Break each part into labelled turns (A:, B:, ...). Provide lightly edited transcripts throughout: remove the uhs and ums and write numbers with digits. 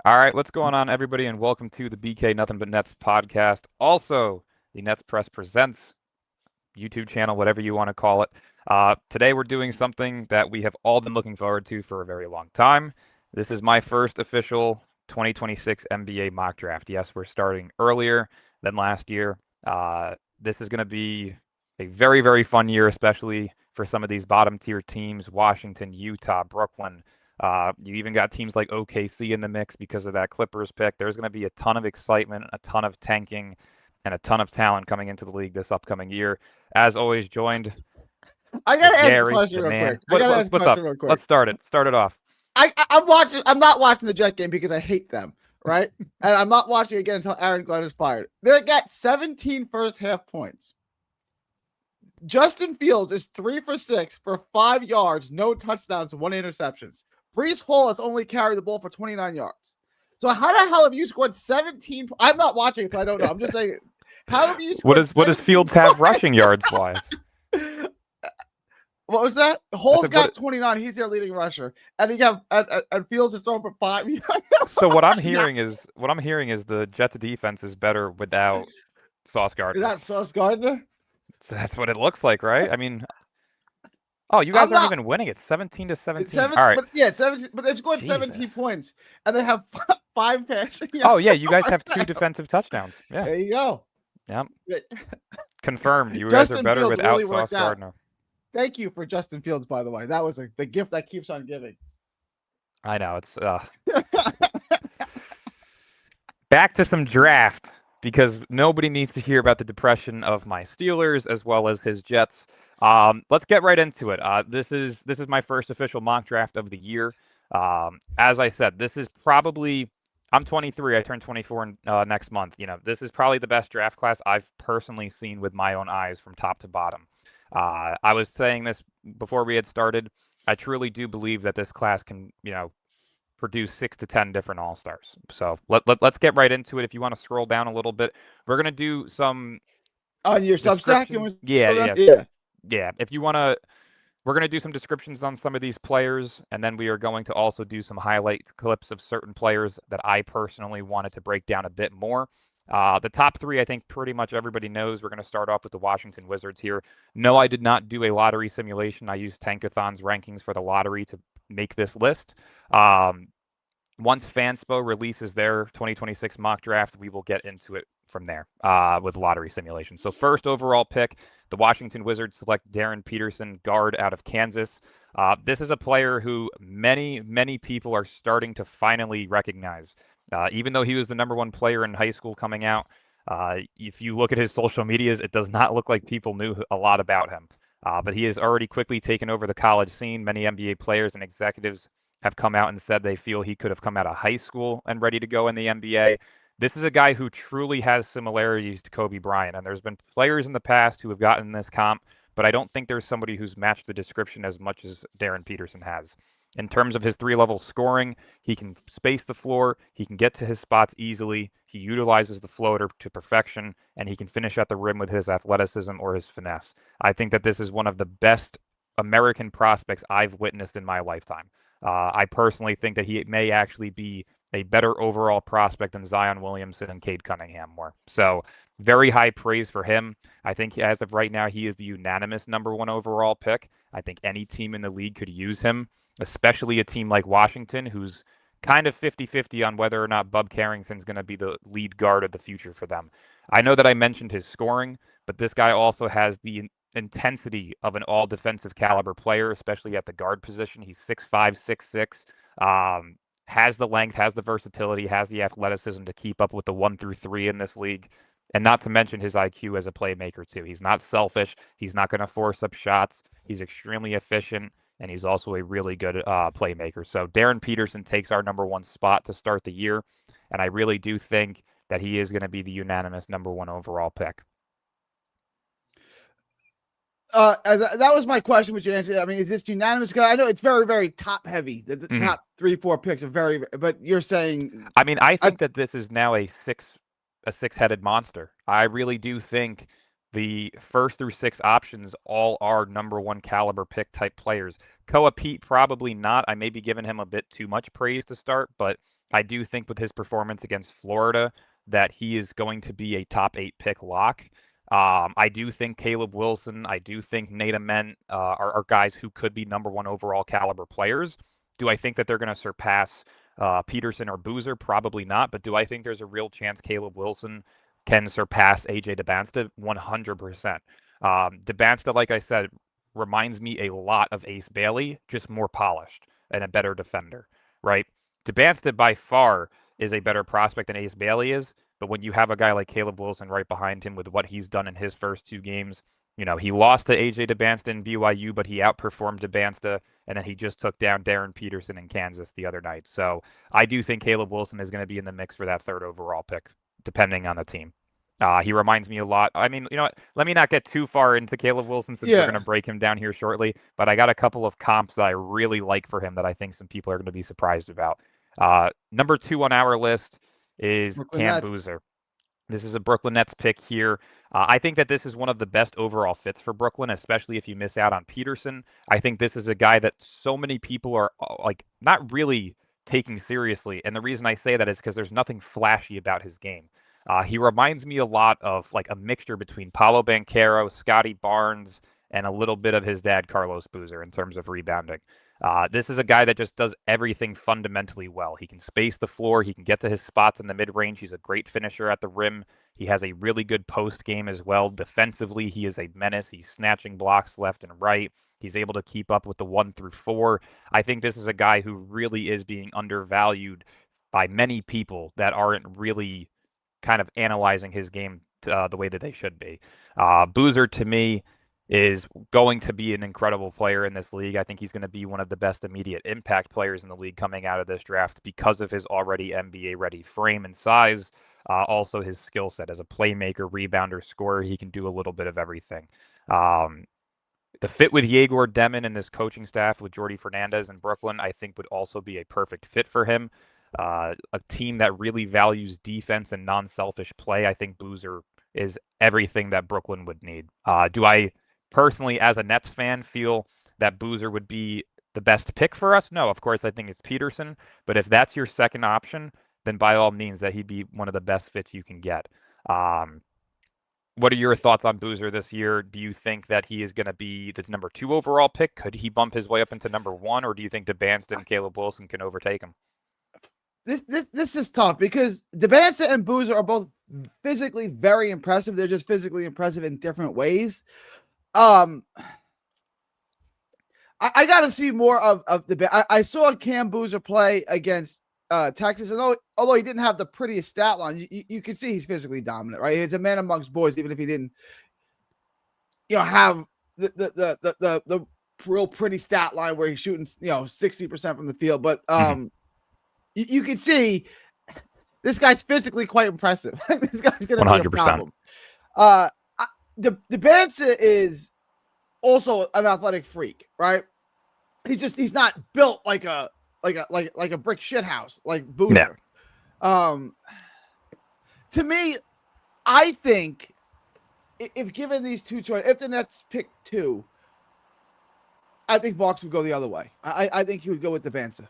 A: All right, what's going on, everybody, and welcome to the BK Nothing But Nets podcast. Also, the Nets Press Presents YouTube channel, whatever you want to call it. Today, we're doing something that we have all been looking forward to for a very long time. This is my first official 2026 NBA mock draft. Yes, we're starting earlier than last year. This is going to be a very, very fun year, especially for some of these bottom tier teams: Washington, Utah, Brooklyn. You even got teams like OKC in the mix because of that Clippers pick. There's going to be a ton of excitement, a ton of tanking, and a ton of talent coming into the league this upcoming year. As always, joined
B: I
A: with
B: gotta ask a
A: Gary,
B: question
A: the
B: real quick.
A: man.
B: I gotta ask a
A: What's
B: question
A: up?
B: real quick.
A: Let's start it. Start it off.
B: I'm watching. I'm not watching the Jet game because I hate them, right? And I'm not watching again until Aaron Glenn is fired. They got 17 first half points. Justin Fields is 3 for 6 for 5 yards, no touchdowns, 1 interceptions. Brees Hall has only carried the ball for 29 yards. So how the hell have you scored 17? I'm not watching it, so I don't know. I'm just saying, how have you scored?
A: What does Fields have rushing yards wise?
B: What was that? Hall's
A: said,
B: got 29. He's their leading rusher, and he got and Fields is throwing for 5.
A: So what I'm hearing is the Jets defense is better without Sauce
B: Is
A: Gardner.
B: that Sauce Gardner?
A: So that's what it looks like, right? I mean, oh, you guys aren't even winning. It's 17 to 17. All right.
B: But yeah, 17. But they scored 17
A: Jesus.
B: points, and they have 5 passing.
A: Oh yeah, you guys have 2 defensive touchdowns. Yeah.
B: There you go.
A: Yep. Confirmed. You guys are
B: Justin
A: better
B: Fields
A: without
B: really
A: Sauce
B: worked out.
A: Gardner.
B: Thank you for Justin Fields, by the way. That was the gift that keeps on giving.
A: I know it's back to some draft because nobody needs to hear about the depression of my Steelers as well as his Jets. Let's get right into it. This is my first official mock draft of the year. As I said, this is probably I'm 23. I turn 24 next month. You know, this is probably the best draft class I've personally seen with my own eyes from top to bottom. I was saying this before we had started. I truly do believe that this class can, produce 6 to 10 different all-stars. So let's get right into it. If you want to scroll down a little bit, we're going to do some
B: on your Substack.
A: Yeah. If you want to, we're going to do some descriptions on some of these players, and then we are going to also do some highlight clips of certain players that I personally wanted to break down a bit more. The top 3, I think pretty much everybody knows. We're going to start off with the Washington Wizards here. No, I did not do a lottery simulation. I used Tankathon's rankings for the lottery to make this list. Once Fanspo releases their 2026 mock draft, we will get into it from there with lottery simulation. So first overall pick, the Washington Wizards select Darren Peterson, guard out of Kansas. This is a player who many people are starting to finally recognize. Even though he was the #1 player in high school coming out, if you look at his social medias, it does not look like people knew a lot about him. But he has already quickly taken over the college scene. Many NBA players and executives have come out and said they feel he could have come out of high school and ready to go in the NBA. This is a guy who truly has similarities to Kobe Bryant. And there's been players in the past who have gotten this comp, but I don't think there's somebody who's matched the description as much as Darren Peterson has. In terms of his 3-level scoring, he can space the floor, he can get to his spots easily, he utilizes the floater to perfection, and he can finish at the rim with his athleticism or his finesse. I think that this is one of the best American prospects I've witnessed in my lifetime. I personally think that he may actually be a better overall prospect than Zion Williamson and Cade Cunningham were. So very high praise for him. I think as of right now, he is the unanimous #1 overall pick. I think any team in the league could use him, especially a team like Washington, who's kind of 50-50 on whether or not Bub Carrington's going to be the lead guard of the future for them. I know that I mentioned his scoring, but this guy also has the intensity of an all-defensive caliber player, especially at the guard position. He's 6'5", 6'6", has the length, has the versatility, has the athleticism to keep up with the 1 through 3 in this league. And not to mention his IQ as a playmaker, too. He's not selfish. He's not going to force up shots. He's extremely efficient, and he's also a really good playmaker. So Darren Peterson takes our #1 spot to start the year, and I really do think that he is going to be the unanimous #1 overall pick.
B: That was my question, which you answered. I mean, is this unanimous? Because I know it's very, very top heavy. The top 3-4 picks are very, but you're saying.
A: I mean, I think that this is now a six-headed monster. I really do think the 1st through 6 options all are #1 caliber pick type players. Koa Pete, probably not. I may be giving him a bit too much praise to start, but I do think with his performance against Florida that he is going to be a top 8 pick lock. I do think Caleb Wilson, I do think Nate Ament are guys who could be number 1 overall caliber players. Do I think that they're going to surpass Peterson or Boozer? Probably not. But do I think there's a real chance Caleb Wilson can surpass AJ DeBansta? 100%. DeBansta, like I said, reminds me a lot of Ace Bailey, just more polished and a better defender, right? DeBansta by far is a better prospect than Ace Bailey is, but when you have a guy like Caleb Wilson right behind him with what he's done in his first 2 games, he lost to AJ DeBansta in BYU, but he outperformed DeBansta, and then he just took down Darren Peterson in Kansas the other night. So I do think Caleb Wilson is going to be in the mix for that 3rd overall pick, depending on the team. He reminds me a lot. I mean, you know what? Let me not get too far into Caleb Wilson since we're going to break him down here shortly. But I got a couple of comps that I really like for him that I think some people are going to be surprised about. Number 2 on our list is Cam Boozer. This is a Brooklyn Nets pick here. I think that this is one of the best overall fits for Brooklyn, especially if you miss out on Peterson. I think this is a guy that so many people are like not really taking seriously. And the reason I say that is because there's nothing flashy about his game. He reminds me a lot of like a mixture between Paolo Banchero, Scotty Barnes, and a little bit of his dad, Carlos Boozer, in terms of rebounding. This is a guy that just does everything fundamentally well. He can space the floor. He can get to his spots in the mid-range. He's a great finisher at the rim. He has a really good post game as well. Defensively, he is a menace. He's snatching blocks left and right. He's able to keep up with the 1 through 4. I think this is a guy who really is being undervalued by many people that aren't really kind of analyzing his game the way that they should be. Boozer, to me, is going to be an incredible player in this league. I think he's going to be one of the best immediate impact players in the league coming out of this draft because of his already NBA-ready frame and size. Also, his skill set as a playmaker, rebounder, scorer. He can do a little bit of everything. The fit with Yegor Demon and this coaching staff with Jordi Fernandez in Brooklyn, I think would also be a perfect fit for him. A team that really values defense and non-selfish play. I think Boozer is everything that Brooklyn would need. Do I personally, as a Nets fan, feel that Boozer would be the best pick for us? No, of course, I think it's Peterson. But if that's your second option, then by all means, that he'd be one of the best fits you can get. What are your thoughts on Boozer this year? Do you think that he is going to be the number 2 overall pick? Could he bump his way up into number 1, or do you think DeBansta and Caleb Wilson can overtake him?
B: This is tough because DeBansta and Boozer are both physically very impressive. They're just physically impressive in different ways. I got to see more of the. I saw Cam Boozer play against Texas, and although he didn't have the prettiest stat line, you can see he's physically dominant, right? He's a man amongst boys, even if he didn't, have the real pretty stat line where he's shooting, 60% from the field. But you can see this guy's physically quite impressive. This guy's going to be a problem. DeBansta is also an athletic freak, right? He's not built like a brick shit house like Boozer. Yeah. To me, I think if given these 2 choices, if the Nets pick 2, I think Bucks would go the other way. I think he would go with DeBansta.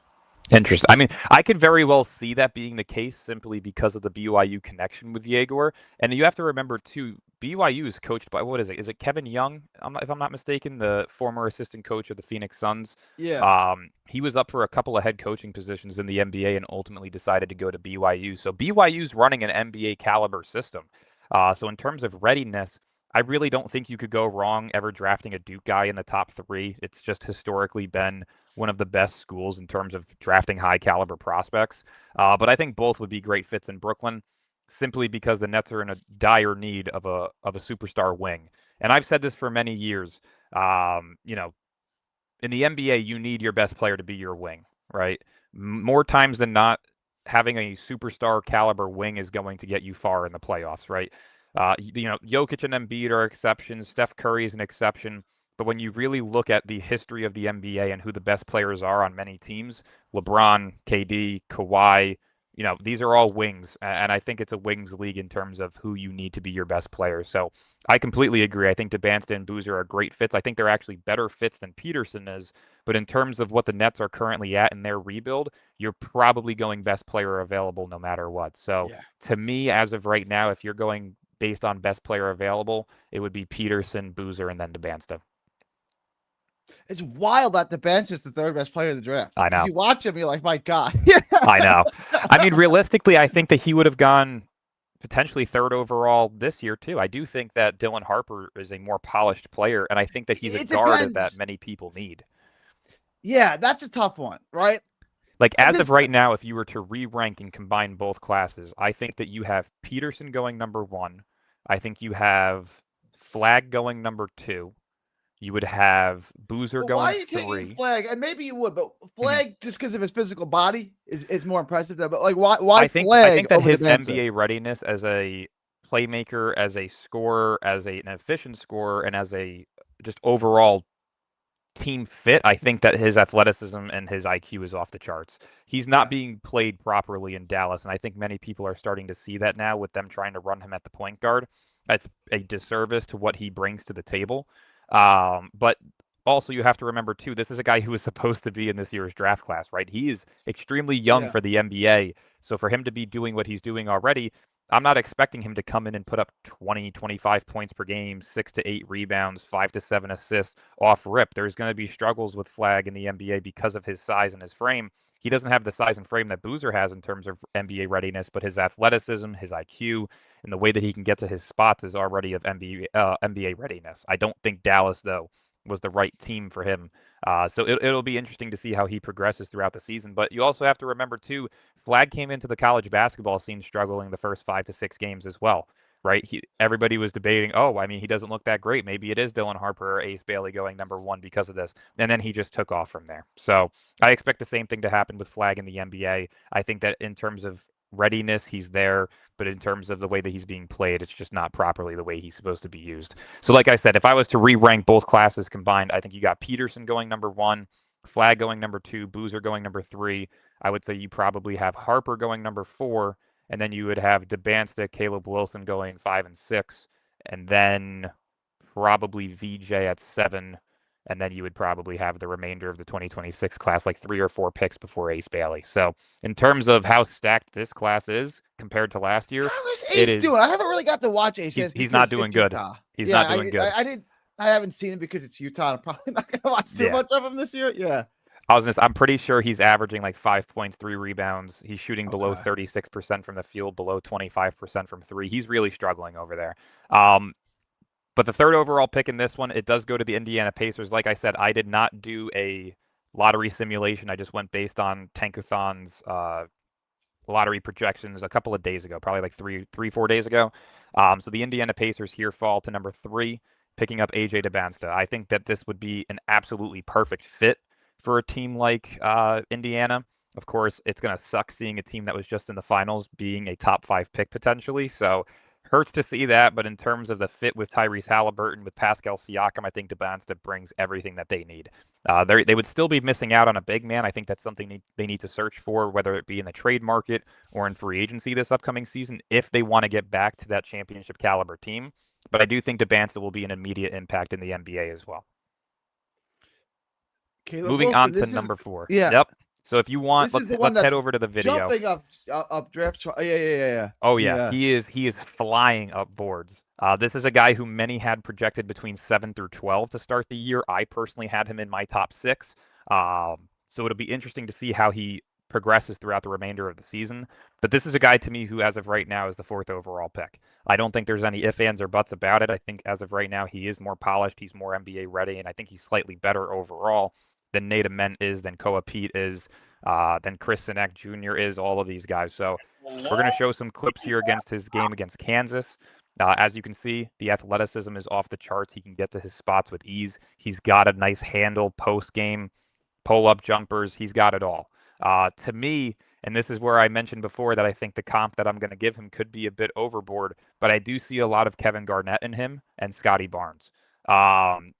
A: Interesting. I mean, I could very well see that being the case simply because of the BYU connection with Yegor. And you have to remember, too, BYU is coached by, what is it? Is it Kevin Young, if I'm not mistaken, the former assistant coach of the Phoenix Suns?
B: Yeah.
A: He was up for a couple of head coaching positions in the NBA and ultimately decided to go to BYU. So BYU's running an NBA caliber system. So in terms of readiness, I really don't think you could go wrong ever drafting a Duke guy in the top 3. It's just historically been one of the best schools in terms of drafting high caliber prospects. But I think both would be great fits in Brooklyn simply because the Nets are in a dire need of a superstar wing. And I've said this for many years. In the NBA, you need your best player to be your wing, right? More times than not, having a superstar caliber wing is going to get you far in the playoffs, right? Jokic and Embiid are exceptions. Steph Curry is an exception. But when you really look at the history of the NBA and who the best players are on many teams, LeBron, KD, Kawhi, these are all wings. And I think it's a wings league in terms of who you need to be your best player. So I completely agree. I think DeBansta and Boozer are great fits. I think they're actually better fits than Peterson is. But in terms of what the Nets are currently at in their rebuild, you're probably going best player available no matter what. So
B: Yeah.
A: to me, as of right now, if you're going based on best player available, it would be Peterson, Boozer, and then DeBansta.
B: It's wild that the bench is the third best player in the draft.
A: I
B: Because
A: know.
B: you watch him, you're like, my God.
A: I know. I mean, realistically, I think that he would have gone potentially third overall this year, too. I do think that Dylan Harper is a more polished player, and I think that he's a
B: It
A: guard that
B: depends.
A: many people need.
B: Yeah, that's a tough one, right?
A: Like, as of
B: This,
A: right now, if you were to re-rank and combine both classes, I think that you have Peterson going number 1. I think you have Flag going number 2. You would have Boozer
B: but why
A: going
B: are you taking
A: 3.
B: Flag? And maybe you would, but
A: Mhm.
B: Flag just because of his physical body is more impressive. But like, why
A: I
B: Flag
A: think that
B: over the
A: his
B: Benson?
A: NBA readiness as a playmaker, as a scorer, an efficient scorer, and as a just overall team fit, I think that his athleticism and his IQ is off the charts. He's not
B: Yeah,
A: being played properly in Dallas, and I think many people are starting to see that now with them trying to run him at the point guard. That's a disservice to what he brings to the table. But also, you have to remember, too, this is a guy who is supposed to be in this year's draft class, right? He is extremely young
B: yeah.
A: for the NBA. So for him to be doing what he's doing already, I'm not expecting him to come in and put up 20, 25 points per game, 6 to 8 rebounds, 5 to 7 assists off rip. There's going to be struggles with Flag in the NBA because of his size and his frame. He doesn't have the size and frame that Boozer has in terms of NBA readiness, but his athleticism, his IQ, and the way that he can get to his spots is already of NBA readiness. I don't think Dallas, though, was the right team for him. So it'll be interesting to see how he progresses throughout the season. But you also have to remember, too, Flag came into the college basketball scene struggling the first 5 to 6 games as well, right? Everybody was debating, oh, I mean, he doesn't look that great. Maybe it is Dylan Harper or Ace Bailey going number 1 because of this. And then he just took off from there. So I expect the same thing to happen with Flag in the NBA. I think that in terms of readiness, he's there, but in terms of the way that he's being played, it's just not properly the way he's supposed to be used. So like I said, if I was to re-rank both classes combined, I think you got Peterson going number 1, Flag going number 2, Boozer going number 3. I would say you probably have Harper going number 4, and then you would have DeBansta, Caleb Wilson going 5 and 6, and then probably VJ at 7, and then you would probably have the remainder of the 2026 class, like 3 or 4 picks before Ace Bailey. So in terms of how stacked this class is compared to last year,
B: How is
A: it
B: Ace
A: is
B: doing? I haven't really got to watch Ace yet
A: he's not
B: because
A: doing
B: it's
A: good.
B: Utah.
A: He's
B: Yeah,
A: not doing good.
B: I didn't. I haven't seen him because it's Utah. I'm probably not gonna watch too
A: Yeah.
B: much of him this year. Yeah.
A: I'm pretty sure he's averaging like 5 points, 3 rebounds. He's shooting below
B: Okay.
A: 36% from the field, below 25% from 3. He's really struggling over there. Um, but the third overall pick in this one, it does go to the Indiana Pacers. Like I said, I did not do a lottery simulation. I just went based on Tankathon's lottery projections a couple of days ago, probably like 4 days ago. So the Indiana Pacers here fall to number 3, picking up AJ DeBansta. I think that this would be an absolutely perfect fit for a team like Indiana. Of course, it's going to suck seeing a team that was just in the finals being a top 5 pick potentially. So hurts to see that, but in terms of the fit with Tyrese Halliburton, with Pascal Siakam, I think DeBansta brings everything that they need. They would still be missing out on a big man. I think that's something they need to search for, whether it be in the trade market or in free agency this upcoming season, if they want to get back to that championship caliber team. But I do think DeBansta will be an immediate impact in the NBA as well.
B: Caleb
A: Moving
B: Wilson.
A: on to
B: This is
A: number 4.
B: yeah.
A: Yep. So if you want,
B: This is the one
A: let's head
B: that's
A: over to the video.
B: jumping up draft chart. Yeah.
A: Oh yeah, he is flying up boards. This is a guy who many had projected between 7 through 12 to start the year. I personally had him in my top 6. So it'll be interesting to see how he progresses throughout the remainder of the season. But this is a guy to me who, as of right now, is the 4th overall pick. I don't think there's any ifs, ands, or buts about it. I think as of right now, he is more polished, he's more NBA ready, and I think he's slightly better overall than Nate Ament is, than Koa Pete is, than Chris Sinek Jr. is, all of these guys. So we're going to show some clips here against his game against Kansas. As you can see, the athleticism is off the charts. He can get to his spots with ease. He's got a nice handle post game, pull up jumpers. He's got it all. To me, and this is where I mentioned before that I think the comp that I'm going to give him could be a bit overboard, but I do see a lot of Kevin Garnett in him and Scotty Barnes.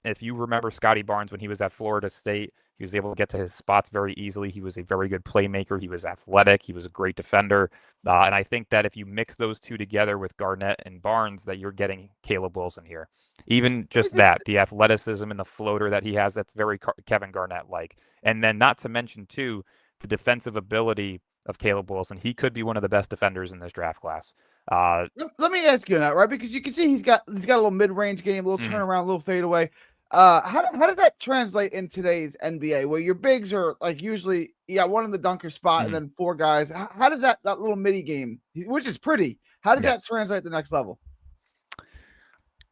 A: If you remember Scotty Barnes when he was at Florida State, He was able to get to his spots very easily. He was a very good playmaker. He was athletic. He was a great defender. And I think that if you mix those two together with Garnett and Barnes, that you're getting Caleb Wilson here. Even just that, the athleticism and the floater that he has, that's very Kevin Garnett-like. And then not to mention, too, the defensive ability of Caleb Wilson. He could be one of the best defenders in this draft class.
B: Let me ask you that, right? Because you can see he's got a little mid-range game, a little turnaround, a little fadeaway. How does that translate in today's NBA, where your bigs are like usually one in the dunker spot and then 4 guys? How does that little midi game, which is pretty, how does that translate to the next level?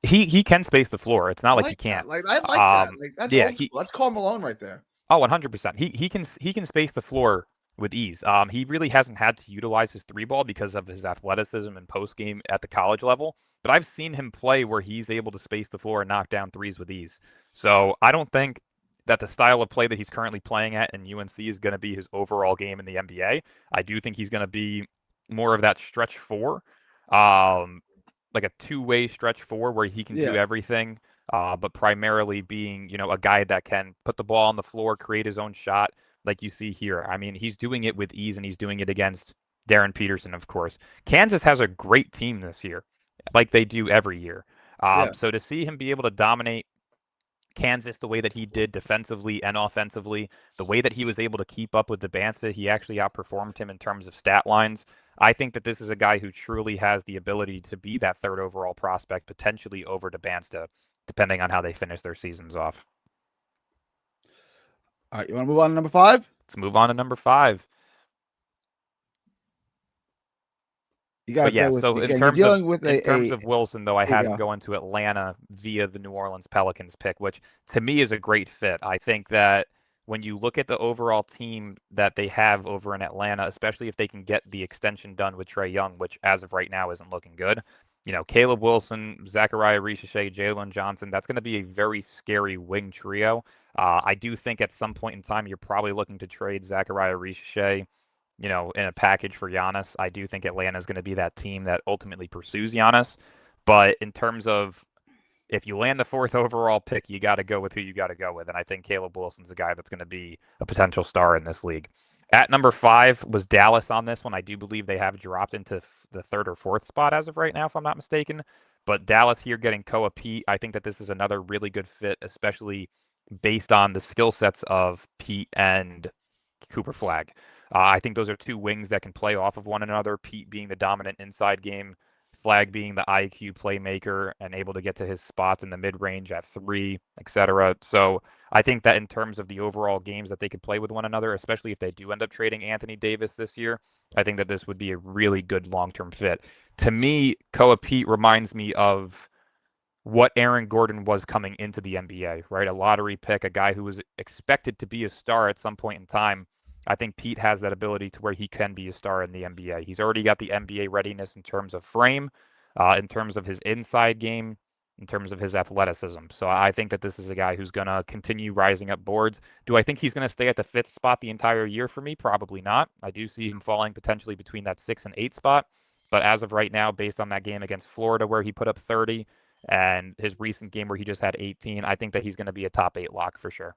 A: He can space the floor. It's not like he can't.
B: I like that. Like, that's let's call Malone right there.
A: Oh, 100%. He can space the floor with ease. He really hasn't had to utilize his 3-ball because of his athleticism and post game at the college level. But I've seen him play where he's able to space the floor and knock down threes with ease. So I don't think that the style of play that he's currently playing at in UNC is going to be his overall game in the NBA. I do think he's going to be more of that stretch 4, like a 2-way stretch 4 where he can do everything. But primarily being, a guy that can put the ball on the floor, create his own shot, like you see here. I mean, he's doing it with ease, and he's doing it against Darren Peterson, of course. Kansas has a great team this year, like they do every year. So to see him be able to dominate Kansas the way that he did defensively and offensively, the way that he was able to keep up with Dembinsta, he actually outperformed him in terms of stat lines. I think that this is a guy who truly has the ability to be that 3rd overall prospect, potentially over Dembinsta, depending on how they finish their seasons off.
B: All right, you want to move on to number 5?
A: Let's move on to number 5.
B: You got
A: so in terms of Wilson, though, I had him going to Atlanta via the New Orleans Pelicans pick, which to me is a great fit. I think that when you look at the overall team that they have over in Atlanta, especially if they can get the extension done with Trae Young, which as of right now isn't looking good, Caleb Wilson, Zachariah Richelet, Jalen Johnson, that's going to be a very scary wing trio. I do think at some point in time you're probably looking to trade Zachariah Richelet, in a package for Giannis. I do think Atlanta is going to be that team that ultimately pursues Giannis. But in terms of if you land the 4th overall pick, you got to go with who you got to go with. And I think Caleb Wilson's a guy that's going to be a potential star in this league. At number 5 was Dallas on this one. I do believe they have dropped into the 3rd or 4th spot as of right now, if I'm not mistaken. But Dallas here getting Koa Pete, I think that this is another really good fit, especially based on the skill sets of Pete and Cooper Flagg. I think those are 2 wings that can play off of one another, Pete being the dominant inside game, Flagg being the IQ playmaker and able to get to his spots in the mid-range at 3, etc. So I think that in terms of the overall games that they could play with one another, especially if they do end up trading Anthony Davis this year, I think that this would be a really good long-term fit. To me, Koa Pete reminds me of what Aaron Gordon was coming into the NBA, right? A lottery pick, a guy who was expected to be a star at some point in time. I think Pete has that ability to where he can be a star in the NBA. He's already got the NBA readiness in terms of frame, in terms of his inside game, in terms of his athleticism. So I think that this is a guy who's going to continue rising up boards. Do I think he's going to stay at the 5th spot the entire year for me? Probably not. I do see him falling potentially between that 6th and 8th spot. But as of right now, based on that game against Florida where he put up 30 and his recent game where he just had 18, I think that he's going to be a top 8 lock for sure.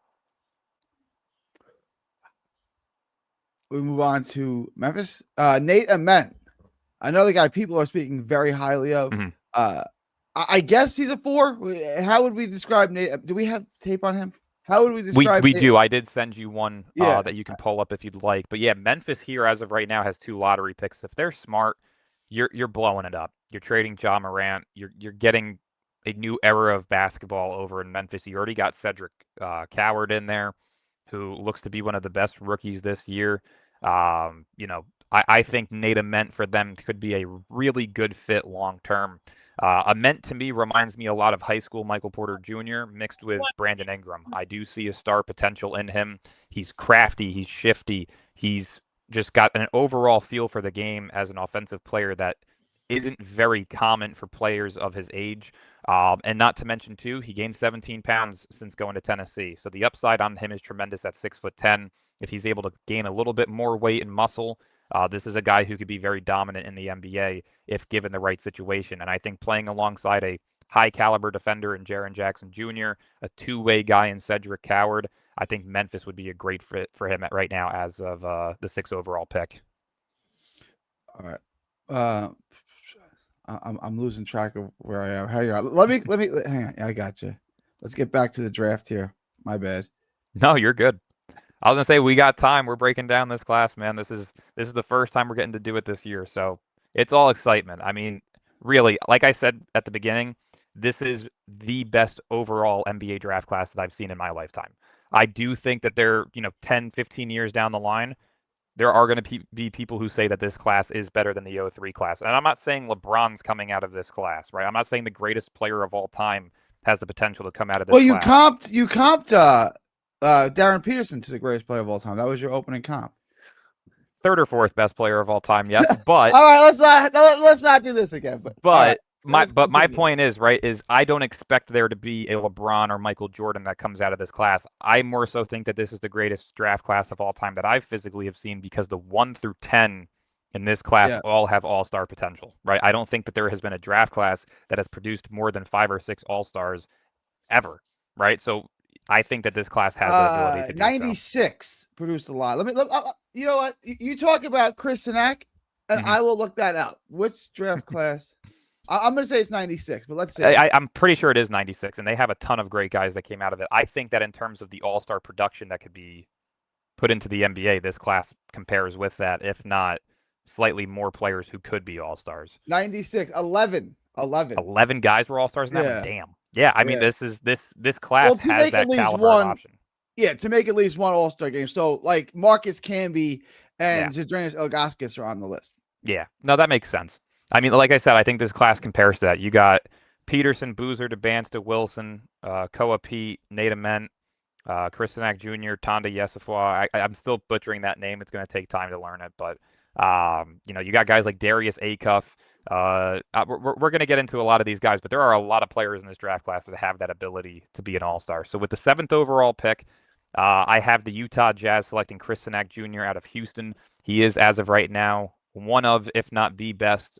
B: We move on to Memphis. Nate Ament. I know the guy people are speaking very highly of. I guess he's a 4. How would we describe Nate? Do we have tape on him? How would we describe
A: We do. I did send you one that you can pull up if you'd like. But yeah, Memphis here as of right now has 2 lottery picks. If they're smart, you're blowing it up. You're trading Ja Morant. You're getting a new era of basketball over in Memphis. You already got Cedric Coward in there, who looks to be one of the best rookies this year. I think Nate Ament for them could be a really good fit long term. Ament to me reminds me a lot of high school Michael Porter Jr. mixed with Brandon Ingram. I do see a star potential in him. He's crafty. He's shifty. He's just got an overall feel for the game as an offensive player that isn't very common for players of his age. And not to mention, too, he gained 17 pounds since going to Tennessee. So the upside on him is tremendous at 6'10". If he's able to gain a little bit more weight and muscle, this is a guy who could be very dominant in the NBA if given the right situation. And I think playing alongside a high-caliber defender in Jaren Jackson Jr., a 2-way guy in Cedric Coward, I think Memphis would be a great fit for him right now as of the 6th overall pick.
B: All right. I'm losing track of where I am. Hang on. Let me hang on. I got you. Let's get back to the draft here. My bad.
A: No, you're good. I was gonna say we got time. We're breaking down this class, man. This is the first time we're getting to do it this year, so it's all excitement. I mean, really, like I said at the beginning, this is the best overall NBA draft class that I've seen in my lifetime. I do think that there, 10, 15 years down the line, there are going to be people who say that this class is better than the 03 class. And I'm not saying LeBron's coming out of this class, right? I'm not saying the greatest player of all time has the potential to come out of this
B: Well,
A: class.
B: you comped Darren Peterson to the greatest player of all time. That was your opening comp.
A: Third or fourth best player of all time, yes. But
B: all right, let's not do this again. But
A: my point is, right, is I don't expect there to be a LeBron or Michael Jordan that comes out of this class. I more so think that this is the greatest draft class of all time that I physically have seen, because the 1 through 10 in this class all have all-star potential, right? I don't think that there has been a draft class that has produced more than 5 or 6 all-stars ever, right? So I think that this class has the ability to do
B: 96 produced a lot. You know what? You talk about Chris Sinak, and I will look that up. Which draft class? I'm going to say it's 96, but let's see.
A: I'm pretty sure it is 96, and they have a ton of great guys that came out of it. I think that in terms of the all-star production that could be put into the NBA, this class compares with that, if not slightly more players who could be all-stars.
B: 96, 11
A: guys were all-stars in that one? Damn. Yeah, I mean, this class has that caliber of option.
B: Yeah, to make at least one all-star game. So, like, Marcus Camby and Zydrunas Ilgauskas are on the list.
A: Yeah. No, that makes sense. I mean, like I said, I think this class compares to that. You got Peterson, Boozer, DeBansta, Wilson, Koa Pete, Nate Ament, Chris Sinak Jr., Tonda Yesafwa. I'm still butchering that name. It's going to take time to learn it. But, you got guys like Darius Acuff. We're going to get into a lot of these guys, but there are a lot of players in this draft class that have that ability to be an all-star. So with the 7th overall pick, I have the Utah Jazz selecting Chris Sinak Jr. out of Houston. He is, as of right now, one of, if not the best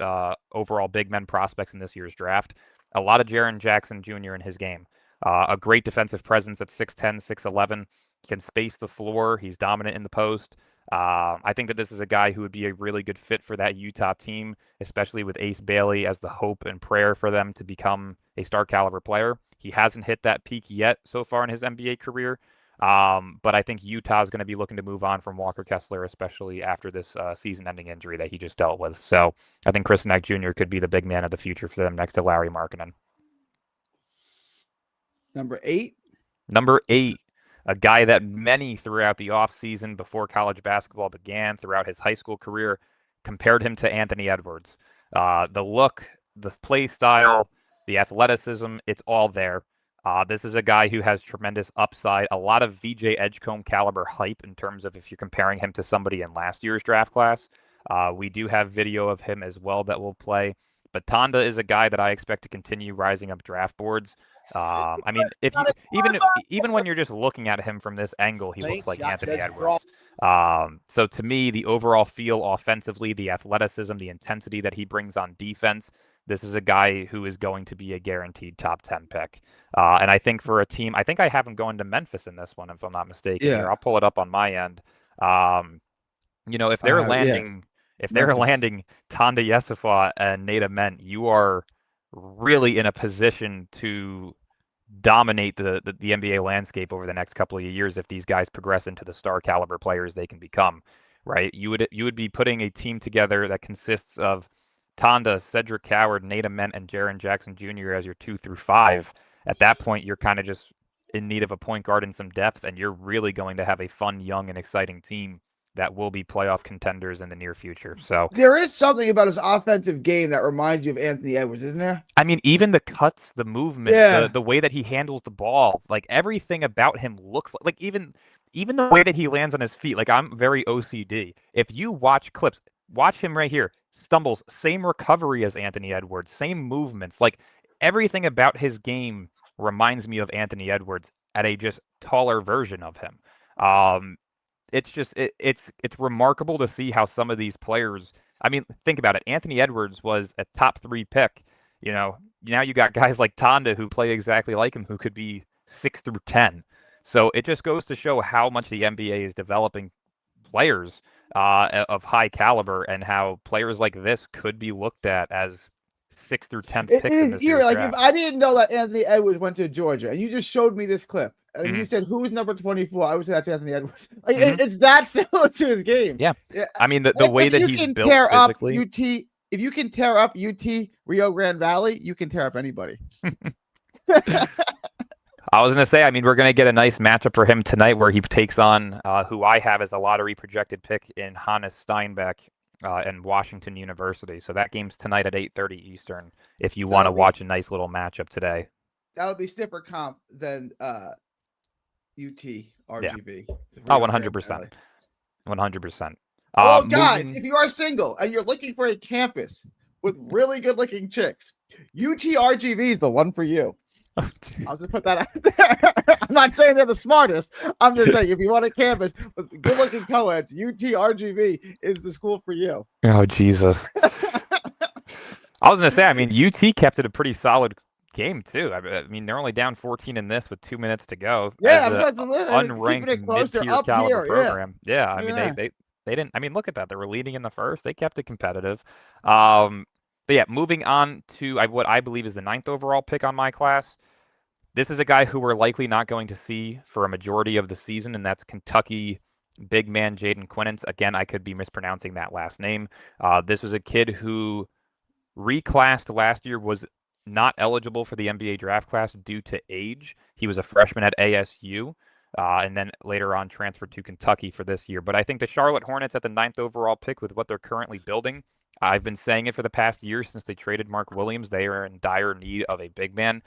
A: overall big men prospects in this year's draft. A lot of Jaren Jackson Jr. in his game. A great defensive presence at 6'10", 6'11". He can space the floor. He's dominant in the post. I think that this is a guy who would be a really good fit for that Utah team, especially with Ace Bailey as the hope and prayer for them to become a star caliber player. He hasn't hit that peak yet so far in his NBA career. But I think Utah is going to be looking to move on from Walker Kessler, especially after this season-ending injury that he just dealt with. So I think Chris Sinak Jr. could be the big man of the future for them next to Lauri Markkanen.
B: Number 8,
A: a guy that many throughout the offseason before college basketball began, throughout his high school career, compared him to Anthony Edwards. The look, the play style, the athleticism, it's all there. This is a guy who has tremendous upside, a lot of VJ Edgecombe caliber hype in terms of if you're comparing him to somebody in last year's draft class. We do have video of him as well that will play. But Tonda is a guy that I expect to continue rising up draft boards. I mean, if you, even when you're just looking at him from this angle, he looks like Anthony Edwards. So to me, the overall feel offensively, the athleticism, the intensity that he brings on defense, this is a guy who is going to be a guaranteed top 10 pick. And I think for a team, I think I have him going to Memphis in this one, if I'm not mistaken. Yeah. Here, I'll pull it up on my end. If they're landing, if they're landing Tonda Yesafwa and Nate Ament, you are really in a position to dominate the NBA landscape over the next couple of years if these guys progress into the star caliber players they can become, right? You would be putting a team together that consists of Tonda, Cedric Coward, Nate Ament, and Jaren Jackson Jr. as your 2 through 5. At that point, you're kind of just in need of a point guard and some depth, and you're really going to have a fun, young, and exciting team that will be playoff contenders in the near future. So
B: there is something about his offensive game that reminds you of Anthony Edwards, isn't there?
A: I mean, even the cuts, the movement, the way that he handles the ball, like everything about him looks like even the way that he lands on his feet. Like, I'm very OCD. If you watch clips, watch him right here. Stumbles, same recovery as Anthony Edwards, same movements. Like, everything about his game reminds me of Anthony Edwards at a just taller version of him. It's just it's remarkable to see how some of these players. I mean, think about it. Anthony Edwards was a top 3 pick. Now you got guys like Tonda who play exactly like him, who could be 6 through 10. So it just goes to show how much the NBA is developing players of high caliber, and how players like this could be looked at as 6th through 10th
B: It
A: picks in
B: is
A: this
B: eerie.
A: year's
B: Like, if
A: draft.
B: I didn't know that Anthony Edwards went to Georgia, and you just showed me this clip, and you
A: Mhm.
B: said who's number 24, I would say that's Anthony Edwards. Like,
A: Mhm.
B: it's that similar to his game.
A: Yeah.
B: Yeah.
A: I mean, the
B: If
A: way that
B: you
A: he's
B: can
A: built
B: tear up
A: physically.
B: UT, if you can tear up UT Rio Grande Valley, you can tear up anybody.
A: I was going to say, I mean, we're going to get a nice matchup for him tonight where he takes on who I have as a lottery projected pick in Hannes Steinbeck and Washington University. So that game's tonight at 8:30 Eastern if you want to watch a nice little matchup today.
B: That'll be stiffer comp than UT RGB.
A: Yeah. Oh, 100%. 100%.
B: Oh, guys, if you are single and you're looking for a campus with really good looking chicks, UTRGV is the one for you. I'll just put that out there. I'm not saying they're the smartest. I'm just saying, if you want a campus with good looking co-eds, UTRGV is the school for you.
A: Oh, Jesus. I was going to say, I mean, UT kept it a pretty solid game, too. I mean, they're only down 14 in this with 2 minutes to go.
B: Yeah, I'm about to
A: unranked mid-tier caliber program. Yeah, I mean, they didn't. I mean, look at that. They were leading in the first. They kept it competitive. But yeah, moving on to what I believe is the 9th overall pick on my class. This is a guy who we're likely not going to see for a majority of the season, and that's Kentucky big man Jaden Quinnance. Again, I could be mispronouncing that last name. This was a kid who reclassed last year, was not eligible for the NBA draft class due to age. He was a freshman at ASU. And then later on transferred to Kentucky for this year. But I think the Charlotte Hornets at the 9th overall pick, with what they're currently building, I've been saying it for the past year since they traded Mark Williams, they are in dire need of a big man.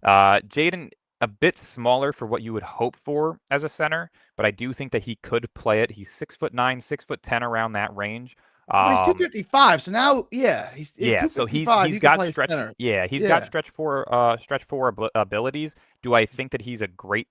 A: Jaden, a bit smaller for what you would hope for as a center, but I do think that he could play it. He's 6'9", 6'10", around that range.
B: But he's 255, so now,
A: so he's got stretch. Yeah, he's got stretch four abilities. Do I think that he's a great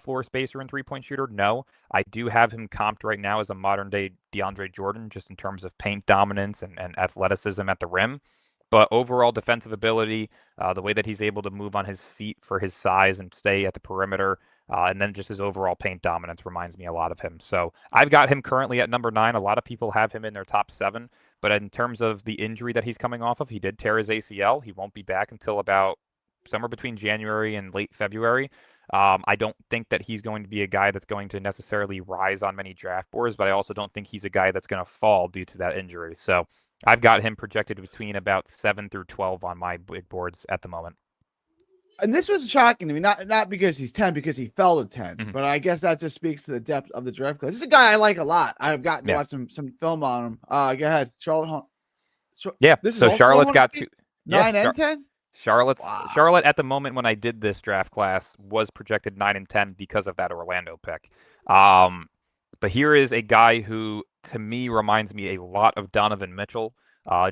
A: floor spacer and 3-point shooter? No. I do have him comped right now as a modern day DeAndre Jordan, just in terms of paint dominance and athleticism at the rim. But overall defensive ability, the way that he's able to move on his feet for his size and stay at the perimeter, and then just his overall paint dominance reminds me a lot of him. So I've got him currently at number 9. A lot of people have him in their top 7. But in terms of the injury that he's coming off of, he did tear his ACL. He won't be back until about somewhere between January and late February. I don't think that he's going to be a guy that's going to necessarily rise on many draft boards, but I also don't think he's a guy that's going to fall due to that injury. So I've got him projected between about 7 through 12 on my big boards at the moment.
B: And this was shocking to me, not because he's 10, because he fell to 10. But I guess that just speaks to the depth of the draft class. This is a guy I like a lot. I've gotten to watch some film on him. Go ahead, Charlotte.
A: So Charlotte's got
B: 9 and 10.
A: Charlotte at the moment when I did this draft class was projected 9 and 10 because of that Orlando pick. But here is a guy who, to me, reminds me a lot of Donovan Mitchell,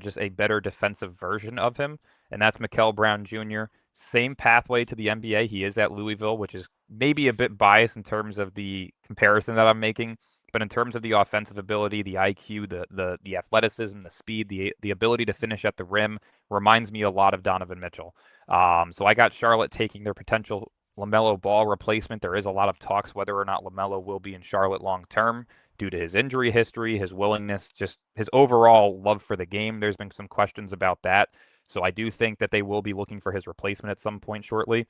A: just a better defensive version of him, and that's Mikal Brown Jr. Same pathway to the NBA. He is at Louisville, which is maybe a bit biased in terms of the comparison that I'm making. But in terms of the offensive ability, the IQ, the athleticism, the speed, the ability to finish at the rim, reminds me a lot of Donovan Mitchell. So I got Charlotte taking their potential LaMelo Ball replacement. There is a lot of talks whether or not LaMelo will be in Charlotte long term due to his injury history, his willingness, just his overall love for the game. There's been some questions about that. So I do think that they will be looking for his replacement at some point shortly.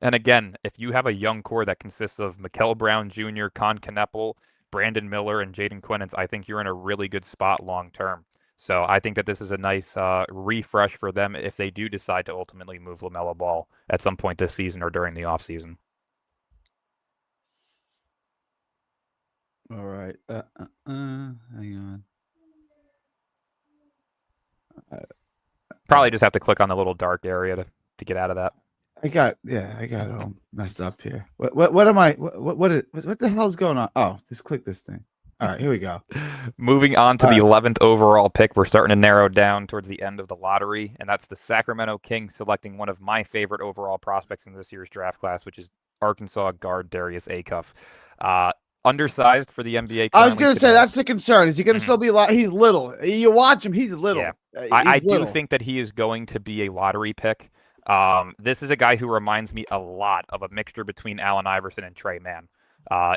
A: And again, if you have a young core that consists of Mikal Brown Jr., Con Kneppel, Brandon Miller, and Jaden Quinnance, I think you're in a really good spot long term. So I think that this is a nice refresh for them if they do decide to ultimately move LaMelo Ball at some point this season or during the offseason.
B: All right. Hang on.
A: Probably just have to click on the little dark area to get out of that.
B: I got it all messed up here. What am I? What the hell's going on? Oh, just click this thing. All right, here we go.
A: Moving on to the 11th overall pick, we're starting to narrow down towards the end of the lottery, and that's the Sacramento Kings selecting one of my favorite overall prospects in this year's draft class, which is Arkansas guard Darius Acuff. Undersized for the NBA.
B: I was going to say that's the concern. Is he going to still be a lot? He's little. You watch him, he's little.
A: Yeah. I do think that he is going to be a lottery pick. This is a guy who reminds me a lot of a mixture between Allen Iverson and Trey Mann.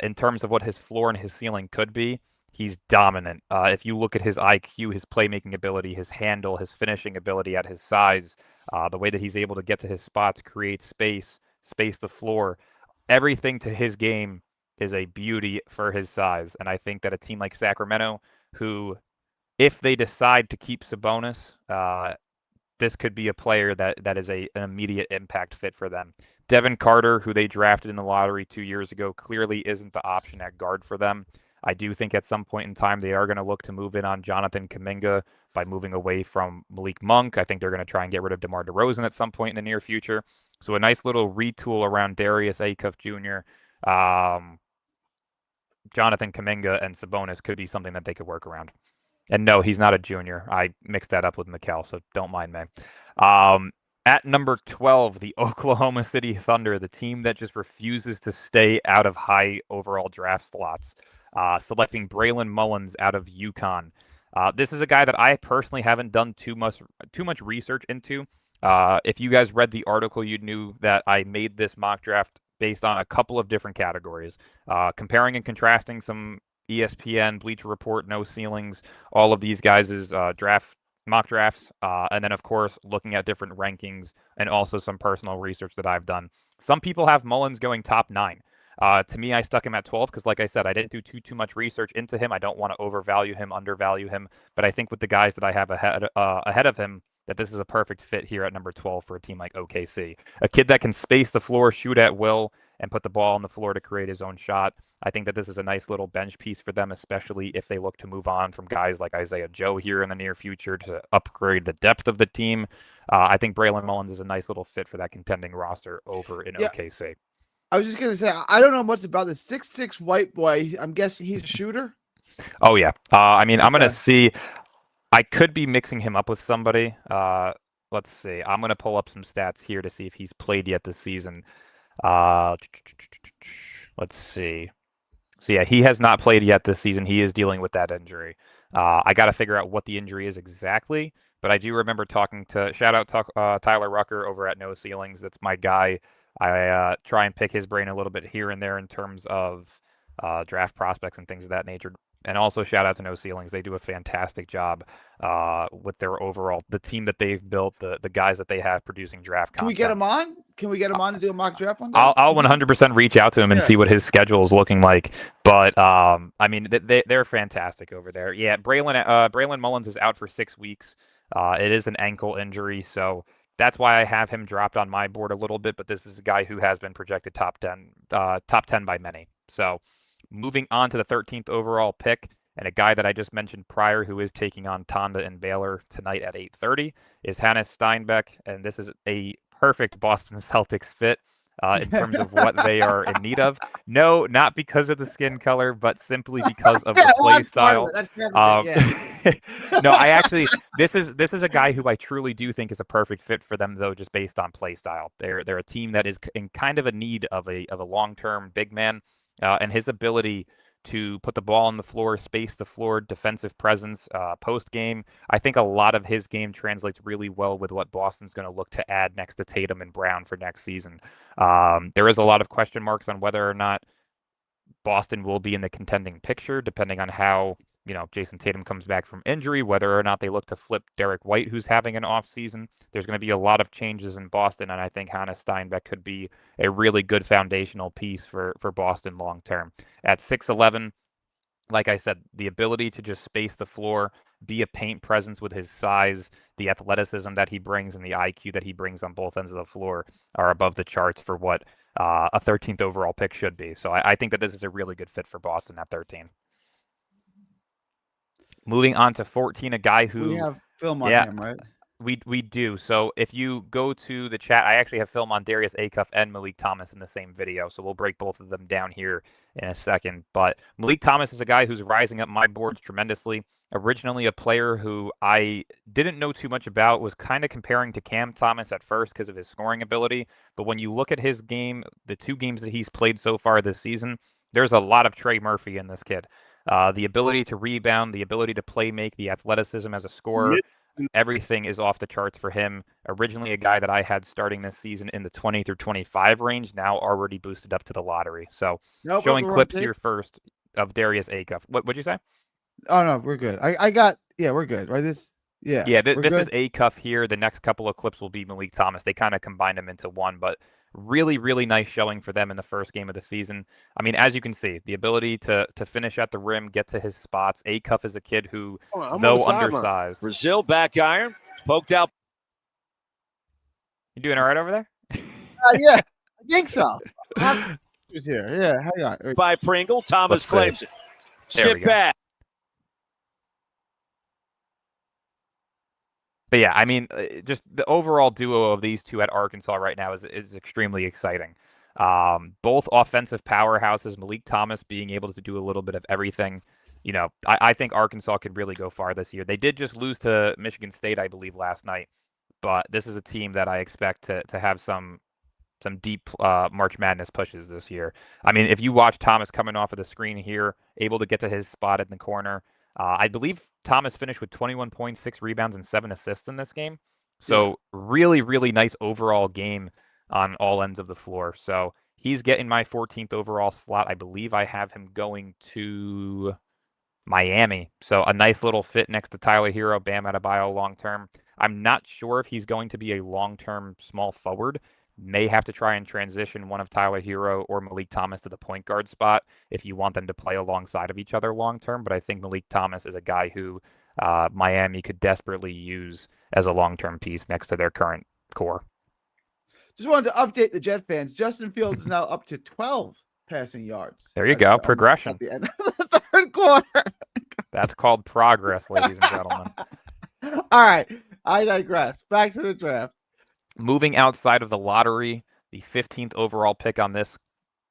A: In terms of what his floor and his ceiling could be, he's dominant. If you look at his IQ, his playmaking ability, his handle, his finishing ability at his size, the way that he's able to get to his spots, create space, space the floor, everything to his game is a beauty for his size. And I think that a team like Sacramento, who, if they decide to keep Sabonis, this could be a player that is an immediate impact fit for them. Devin Carter, who they drafted in the lottery 2 years ago, clearly isn't the option at guard for them. I do think at some point in time they are going to look to move in on Jonathan Kuminga by moving away from Malik Monk. I think they're going to try and get rid of DeMar DeRozan at some point in the near future. So a nice little retool around Darius Acuff Jr., Jonathan Kuminga, and Sabonis could be something that they could work around. And no, he's not a junior. I mixed that up with Mikal, so don't mind me. At number 12, the Oklahoma City Thunder, the team that just refuses to stay out of high overall draft slots, selecting Braylon Mullins out of UConn. This is a guy that I personally haven't done too much research into. If you guys read the article, you knew that I made this mock draft based on a couple of different categories, comparing and contrasting some ESPN, Bleacher Report, No Ceilings, all of these guys' mock drafts, and then, of course, looking at different rankings and also some personal research that I've done. Some people have Mullins going top 9. To me, I stuck him at 12 because, like I said, I didn't do too much research into him. I don't want to overvalue him, undervalue him, but I think with the guys that I have ahead of him, that this is a perfect fit here at number 12 for a team like OKC. A kid that can space the floor, shoot at will, and put the ball on the floor to create his own shot. I think that this is a nice little bench piece for them, especially if they look to move on from guys like Isaiah Joe here in the near future to upgrade the depth of the team. I think Braylon Mullins is a nice little fit for that contending roster over in OKC.
B: I was just going to say, I don't know much about the 6'6" white boy. I'm guessing he's a shooter?
A: Oh, yeah. I mean, I'm going to see. I could be mixing him up with somebody. Let's see. I'm going to pull up some stats here to see if he's played yet this season. Let's see. So, yeah, he has not played yet this season. He is dealing with that injury. I got to figure out what the injury is exactly, but I do remember talking to, shout out Tyler Rucker over at No Ceilings. That's my guy. I try and pick his brain a little bit here and there in terms of draft prospects and things of that nature. And also shout out to No Ceilings. They do a fantastic job with their overall, the team that they've built, the guys that they have producing draft content.
B: Can we get him on? Can we get him on to do a mock draft one day?
A: I'll 100% reach out to him and see what his schedule is looking like. But, I mean, they're fantastic over there. Yeah, Braylon Mullins is out for 6 weeks. It is an ankle injury, so that's why I have him dropped on my board a little bit. But this is a guy who has been projected top 10 by many. So moving on to the 13th overall pick, and a guy that I just mentioned prior who is taking on Tonda and Baylor tonight at 8:30 is Hannes Steinbeck, and this is a perfect Boston Celtics fit in terms of what they are in need of. No, not because of the skin color, but simply because of the play style. No, I actually this is a guy who I truly do think is a perfect fit for them, though, just based on play style. They're a team that is in kind of a need of a long-term big man. And his ability to put the ball on the floor, space the floor, defensive presence, post game. I think a lot of his game translates really well with what Boston's going to look to add next to Tatum and Brown for next season. There is a lot of question marks on whether or not Boston will be in the contending picture, depending on how Jason Tatum comes back from injury, whether or not they look to flip Derek White, who's having an off season. There's going to be a lot of changes in Boston, and I think Hannes Steinbeck could be a really good foundational piece for Boston long term. At 6'11", like I said, the ability to just space the floor, be a paint presence with his size, the athleticism that he brings, and the IQ that he brings on both ends of the floor are above the charts for what a 13th overall pick should be. So I think that this is a really good fit for Boston at 13. Moving on to 14, a guy who...
B: We have film on him, right?
A: We do. So if you go to the chat, I actually have film on Darius Acuff and Malik Thomas in the same video, so we'll break both of them down here in a second. But Malik Thomas is a guy who's rising up my boards tremendously. Originally a player who I didn't know too much about, was kind of comparing to Cam Thomas at first because of his scoring ability. But when you look at his game, the 2 games that he's played so far this season, there's a lot of Trey Murphy in this kid. The ability to rebound, the ability to play make, the athleticism as a scorer. everything is off the charts for him. Originally a guy that I had starting this season in the 20 through 25 range, now already boosted up to the lottery. So
B: No,
A: showing
B: we're on
A: clips
B: tape.
A: here first of Darius Acuff. What'd you say?
B: Oh no, we're good. I got we're good, right?
A: Yeah,
B: We're
A: this is
B: good.
A: Acuff here. The next couple of clips will be Malik Thomas. They kind of combined them into one, but really, really nice showing for them in the first game of the season. I mean, as you can see, the ability to finish at the rim, get to his spots. Acuff is a kid who, though undersized.
C: Brazil back iron, poked out.
A: You doing all right over there?
B: Yeah, I think so. Who's here? Yeah, hang on.
C: By Pringle, Thomas claims it. Skip back.
A: But yeah, I mean, just the overall duo of these two at Arkansas right now is extremely exciting. Both offensive powerhouses, Malik Thomas being able to do a little bit of everything. You know, I think Arkansas could really go far this year. They did just lose to Michigan State, I believe, last night. But this is a team that I expect to have some deep March Madness pushes this year. I mean, if you watch Thomas coming off of the screen here, able to get to his spot in the corner, I believe Thomas finished with 21 points, 6 rebounds, and 7 assists in this game. So really, really nice overall game on all ends of the floor. So he's getting my 14th overall slot. I believe I have him going to Miami. So a nice little fit next to Tyler Hero, Bam Adebayo long term. I'm not sure if he's going to be a long-term small forward. May have to try and transition one of Tyler Hero or Malik Thomas to the point guard spot if you want them to play alongside of each other long term. But I think Malik Thomas is a guy who Miami could desperately use as a long-term piece next to their current core.
B: Just wanted to update the Jet fans. Justin Fields is now up to 12 passing yards.
A: There you go. Progression.
B: At the end of the third quarter.
A: That's called progress, ladies and gentlemen.
B: All right. I digress. Back to the draft.
A: Moving outside of the lottery, the 15th overall pick on this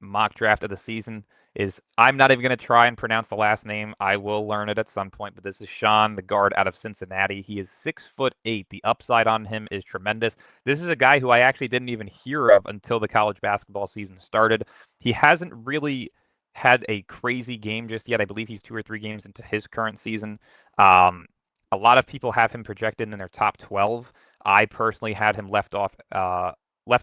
A: mock draft of the season is, I'm not even going to try and pronounce the last name. I will learn it at some point, but this is Sean, the guard out of Cincinnati. He is 6'8". The upside on him is tremendous. This is a guy who I actually didn't even hear of until the college basketball season started. He hasn't really had a crazy game just yet. I believe he's 2 or 3 games into his current season. A lot of people have him projected in their top 12. I personally had him left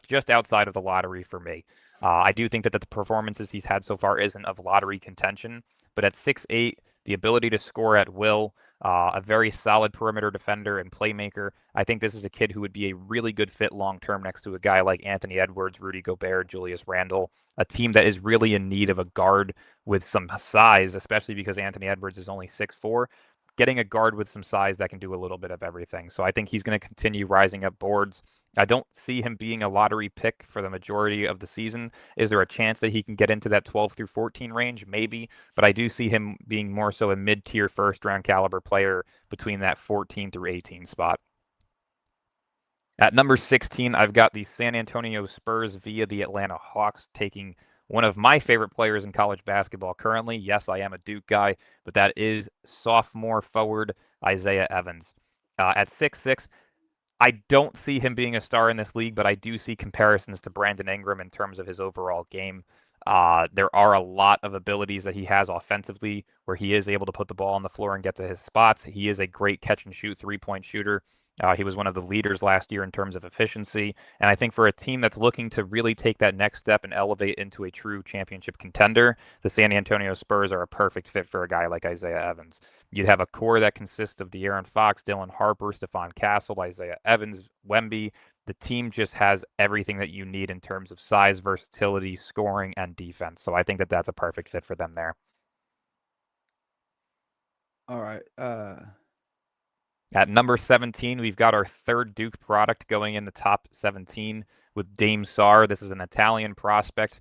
A: just outside of the lottery for me. I do think that the performances he's had so far isn't of lottery contention, but at 6'8", the ability to score at will, a very solid perimeter defender and playmaker, I think this is a kid who would be a really good fit long-term next to a guy like Anthony Edwards, Rudy Gobert, Julius Randle, a team that is really in need of a guard with some size, especially because Anthony Edwards is only 6'4". Getting a guard with some size that can do a little bit of everything. So I think he's going to continue rising up boards. I don't see him being a lottery pick for the majority of the season. Is there a chance that he can get into that 12 through 14 range? Maybe. But I do see him being more so a mid-tier first-round caliber player between that 14 through 18 spot. At number 16, I've got the San Antonio Spurs via the Atlanta Hawks taking one of my favorite players in college basketball currently. Yes, I am a Duke guy, but that is sophomore forward Isaiah Evans. At 6'6", I don't see him being a star in this league, but I do see comparisons to Brandon Ingram in terms of his overall game. There are a lot of abilities that he has offensively where he is able to put the ball on the floor and get to his spots. He is a great catch-and-shoot three-point shooter. He was one of the leaders last year in terms of efficiency. And I think for a team that's looking to really take that next step and elevate into a true championship contender, the San Antonio Spurs are a perfect fit for a guy like Isaiah Evans. You'd have a core that consists of De'Aaron Fox, Dylan Harper, Stephon Castle, Isaiah Evans, Wemby. The team just has everything that you need in terms of size, versatility, scoring, and defense. So I think that that's a perfect fit for them there.
B: All right.
A: At number 17, we've got our third Duke product going in the top 17 with Dame Sarr. This is an Italian prospect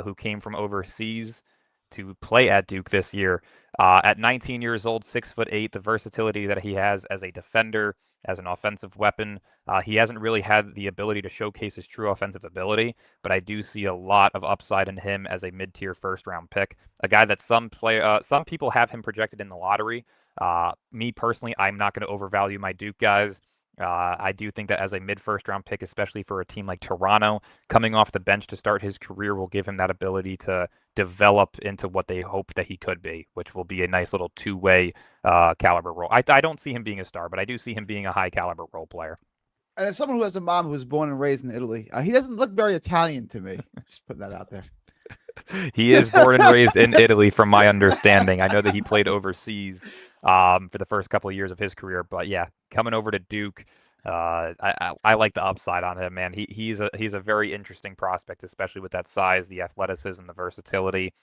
A: who came from overseas to play at Duke this year. At 19 years old, 6'8", the versatility that he has as a defender, as an offensive weapon. He hasn't really had the ability to showcase his true offensive ability, but I do see a lot of upside in him as a mid-tier first-round pick. A guy that some people have him projected in the lottery. Me personally, I'm not going to overvalue my Duke guys. I do think that as a mid-first round pick, especially for a team like Toronto, coming off the bench to start his career will give him that ability to develop into what they hope that he could be, which will be a nice little two-way caliber role. I don't see him being a star, but I do see him being a high caliber role player.
B: And as someone who has a mom who was born and raised in Italy, he doesn't look very Italian to me. Just putting that out there.
A: He is born and raised in Italy, from my understanding. I know that he played overseas for the first couple of years of his career, but yeah, coming over to Duke, I like the upside on him, man. He's a very interesting prospect, especially with that size, the athleticism, the versatility.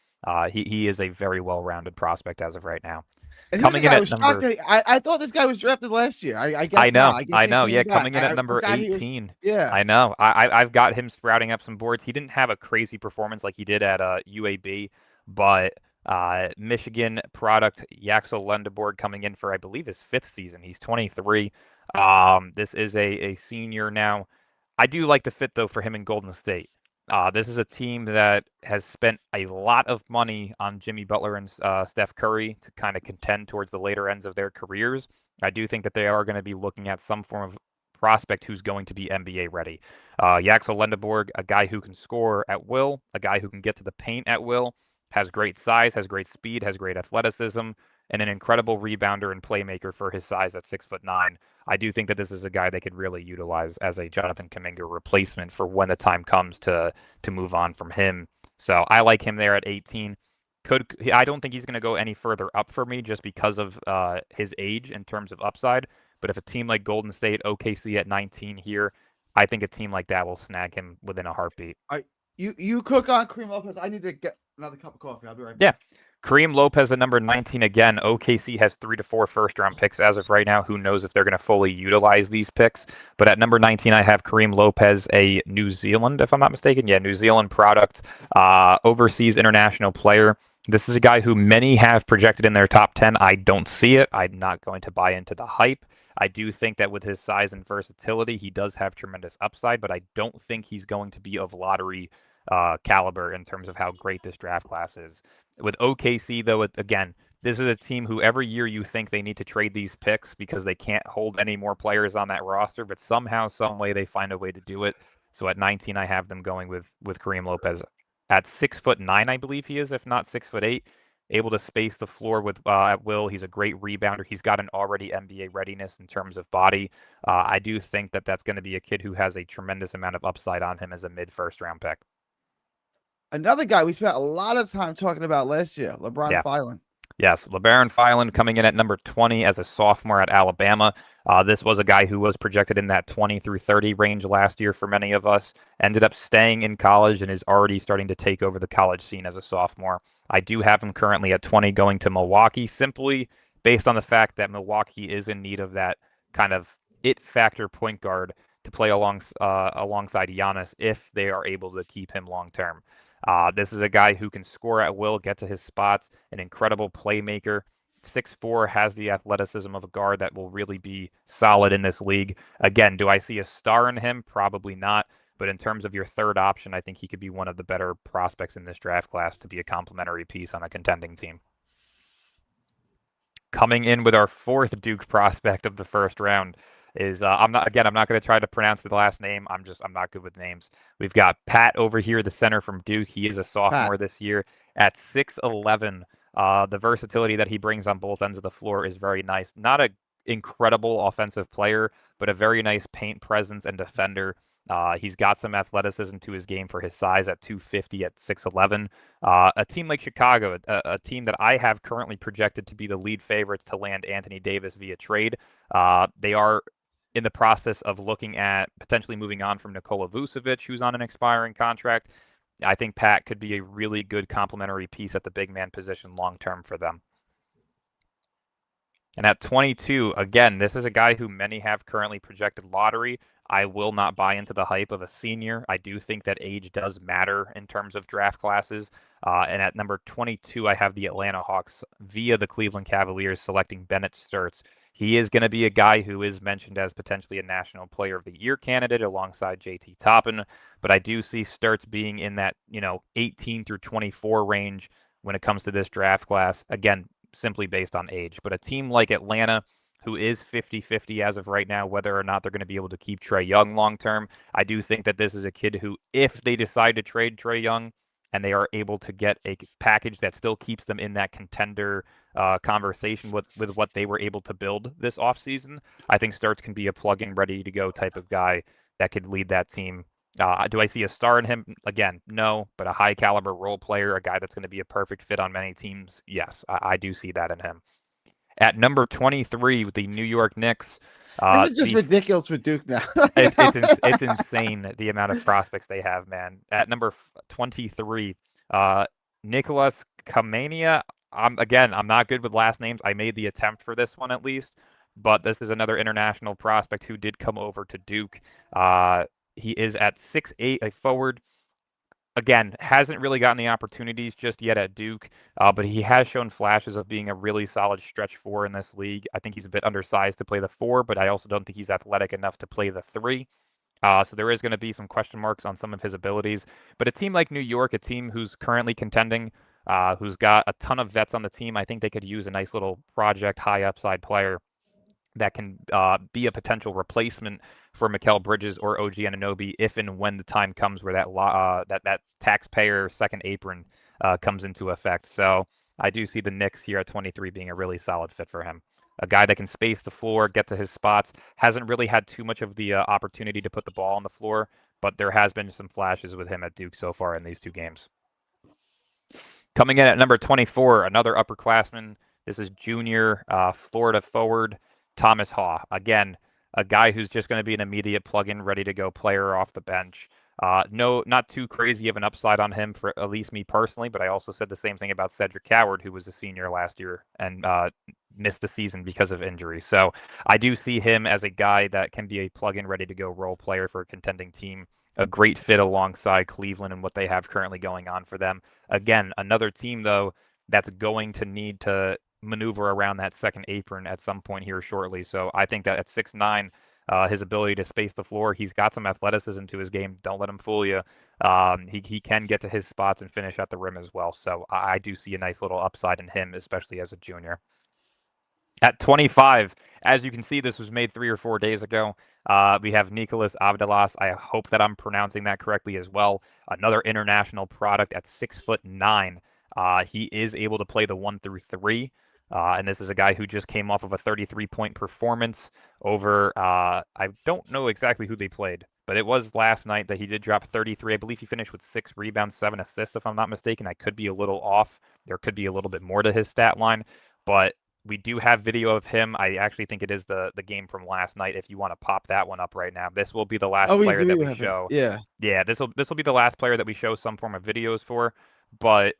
A: He is a very well-rounded prospect as of right now.
B: And
A: Coming in at
B: number, I thought this guy was drafted last year. I guess
A: I know,
B: not.
A: I know. Yeah,
B: back.
A: coming in at number 18.
B: Yeah,
A: I know. I've got him sprouting up some boards. He didn't have a crazy performance like he did at UAB, but Michigan product Yaxel Lendeborg coming in for, I believe, his 5th season. He's 23. This is a senior now. I do like the fit, though, for him in Golden State. This is a team that has spent a lot of money on Jimmy Butler and Steph Curry to kind of contend towards the later ends of their careers. I do think that they are going to be looking at some form of prospect who's going to be NBA ready. Yaxel Lendeborg, a guy who can score at will, a guy who can get to the paint at will, has great size, has great speed, has great athleticism, and an incredible rebounder and playmaker for his size at 6'9". I do think that this is a guy they could really utilize as a Jonathan Kuminga replacement for when the time comes to move on from him. So I like him there at 18. I don't think he's going to go any further up for me just because of his age in terms of upside. But if a team like Golden State, OKC at 19 here, I think a team like that will snag him within a heartbeat.
B: You cook on Kareem Lopez. I need to get another cup of coffee. I'll be right back.
A: Yeah. Kareem Lopez at number 19 again. OKC has 3 to 4 first-round picks as of right now. Who knows if they're going to fully utilize these picks? But at number 19, I have Kareem Lopez, a New Zealand, if I'm not mistaken. Yeah, New Zealand product, overseas international player. This is a guy who many have projected in their top 10. I don't see it. I'm not going to buy into the hype. I do think that with his size and versatility, he does have tremendous upside, but I don't think he's going to be of lottery caliber in terms of how great this draft class is. With OKC, though, again, this is a team who every year you think they need to trade these picks because they can't hold any more players on that roster, but somehow, some way, they find a way to do it. So at 19, I have them going with Kareem Lopez. At 6'9", I believe he is, if not 6'8", able to space the floor with at will. He's a great rebounder. He's got an already NBA readiness in terms of body. I do think that that's going to be a kid who has a tremendous amount of upside on him as a mid-first round pick.
B: Another guy we spent a lot of time talking about last year, LeBron Filan.
A: Yes, LeBaron Filan coming in at number 20 as a sophomore at Alabama. This was a guy who was projected in that 20 through 30 range last year for many of us. Ended up staying in college and is already starting to take over the college scene as a sophomore. I do have him currently at 20 going to Milwaukee, simply based on the fact that Milwaukee is in need of that kind of it factor point guard to play alongside Giannis if they are able to keep him long term. This is a guy who can score at will, get to his spots, an incredible playmaker. 6'4", has the athleticism of a guard that will really be solid in this league. Again, do I see a star in him? Probably not. But in terms of your third option, I think he could be one of the better prospects in this draft class to be a complementary piece on a contending team. Coming in with our fourth Duke prospect of the first round is I'm not going to try to pronounce the last name. I'm not good with names. We've got Pat over here, the center from Duke. He is a sophomore this year at 6'11". The versatility that he brings on both ends of the floor is very nice. Not an incredible offensive player, but a very nice paint presence and defender. He's got some athleticism to his game for his size at 250 at 6'11". A team like Chicago, a team that I have currently projected to be the lead favorites to land Anthony Davis via trade. They are in the process of looking at potentially moving on from Nikola Vucevic, who's on an expiring contract. I think Pat could be a really good complementary piece at the big man position long-term for them. And at 22, again, this is a guy who many have currently projected lottery. I will not buy into the hype of a senior. I do think that age does matter in terms of draft classes. And at number 22, I have the Atlanta Hawks via the Cleveland Cavaliers selecting Bennett Sturtz. He is going to be a guy who is mentioned as potentially a National Player of the Year candidate alongside JT Toppin, but I do see Sturtz being in that 18 through 24 range when it comes to this draft class. Again, simply based on age. But a team like Atlanta, who is 50-50 as of right now, whether or not they're going to be able to keep Trae Young long term. I do think that this is a kid who, if they decide to trade Trae Young and they are able to get a package that still keeps them in that contender conversation with what they were able to build this offseason, I think Starks can be a plug-in, ready-to-go type of guy that could lead that team. Do I see a star in him? Again, no, but a high-caliber role player, a guy that's going to be a perfect fit on many teams, yes, I do see that in him. At number 23 with the New York Knicks.
B: This is just ridiculous with Duke now.
A: It's insane the amount of prospects they have, man. At number 23, Nicholas Kamania. I'm not good with last names. I made the attempt for this one at least, but this is another international prospect who did come over to Duke. He is at 6'8", a forward. Again, hasn't really gotten the opportunities just yet at Duke, but he has shown flashes of being a really solid stretch four in this league. I think he's a bit undersized to play the four, but I also don't think he's athletic enough to play the three. So there is going to be some question marks on some of his abilities. But a team like New York, a team who's currently contending, who's got a ton of vets on the team, I think they could use a nice little project, high upside player that can be a potential replacement for Mikal Bridges or OG Anunoby if and when the time comes where that taxpayer second apron comes into effect. So I do see the Knicks here at 23 being a really solid fit for him. A guy that can space the floor, get to his spots, hasn't really had too much of the opportunity to put the ball on the floor, but there has been some flashes with him at Duke so far in these two games. Coming in at number 24, another upperclassman. This is junior Florida forward Thomas Haw. Again, a guy who's just going to be an immediate plug-in, ready-to-go player off the bench. No, not too crazy of an upside on him for at least me personally, but I also said the same thing about Cedric Coward, who was a senior last year and missed the season because of injury. So I do see him as a guy that can be a plug-in, ready-to-go role player for a contending team. A great fit alongside Cleveland and what they have currently going on for them. Again, another team, though, that's going to need to maneuver around that second apron at some point here shortly. So I think that at 6'9", his ability to space the floor, he's got some athleticism to his game. Don't let him fool you. He can get to his spots and finish at the rim as well. So I do see a nice little upside in him, especially as a junior. At 25, as you can see, this was made 3 or 4 days ago. We have Nicolas Avdilas. I hope that I'm pronouncing that correctly as well. Another international product at 6'9". He is able to play the 1 through 3. And this is a guy who just came off of a 33-point performance over, I don't know exactly who they played, but it was last night that he did drop 33. I believe he finished with 6 rebounds, 7 assists, if I'm not mistaken. I could be a little off. There could be a little bit more to his stat line, but we do have video of him. I actually think it is the game from last night. If you want to pop that one up right now, this will be the last player that we show. Yeah, this will be the last player that we show some form of videos for. But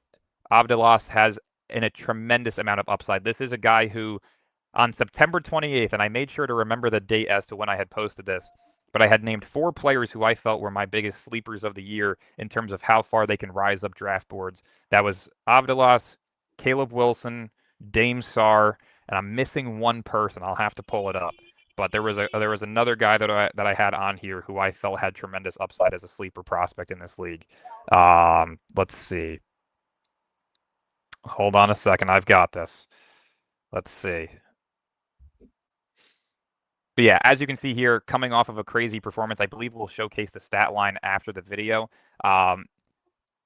A: Avdilas has a tremendous amount of upside. This is a guy who, on September 28th, and I made sure to remember the date as to when I had posted this, but I had named 4 players who I felt were my biggest sleepers of the year in terms of how far they can rise up draft boards. That was Avdilas, Caleb Wilson, Dame Sarr, and I'm missing one person. I'll have to pull it up. But there was another guy that I had on here who I felt had tremendous upside as a sleeper prospect in this league. Let's see. Hold on a second. I've got this. Let's see. But yeah, as you can see here, coming off of a crazy performance, I believe we'll showcase the stat line after the video.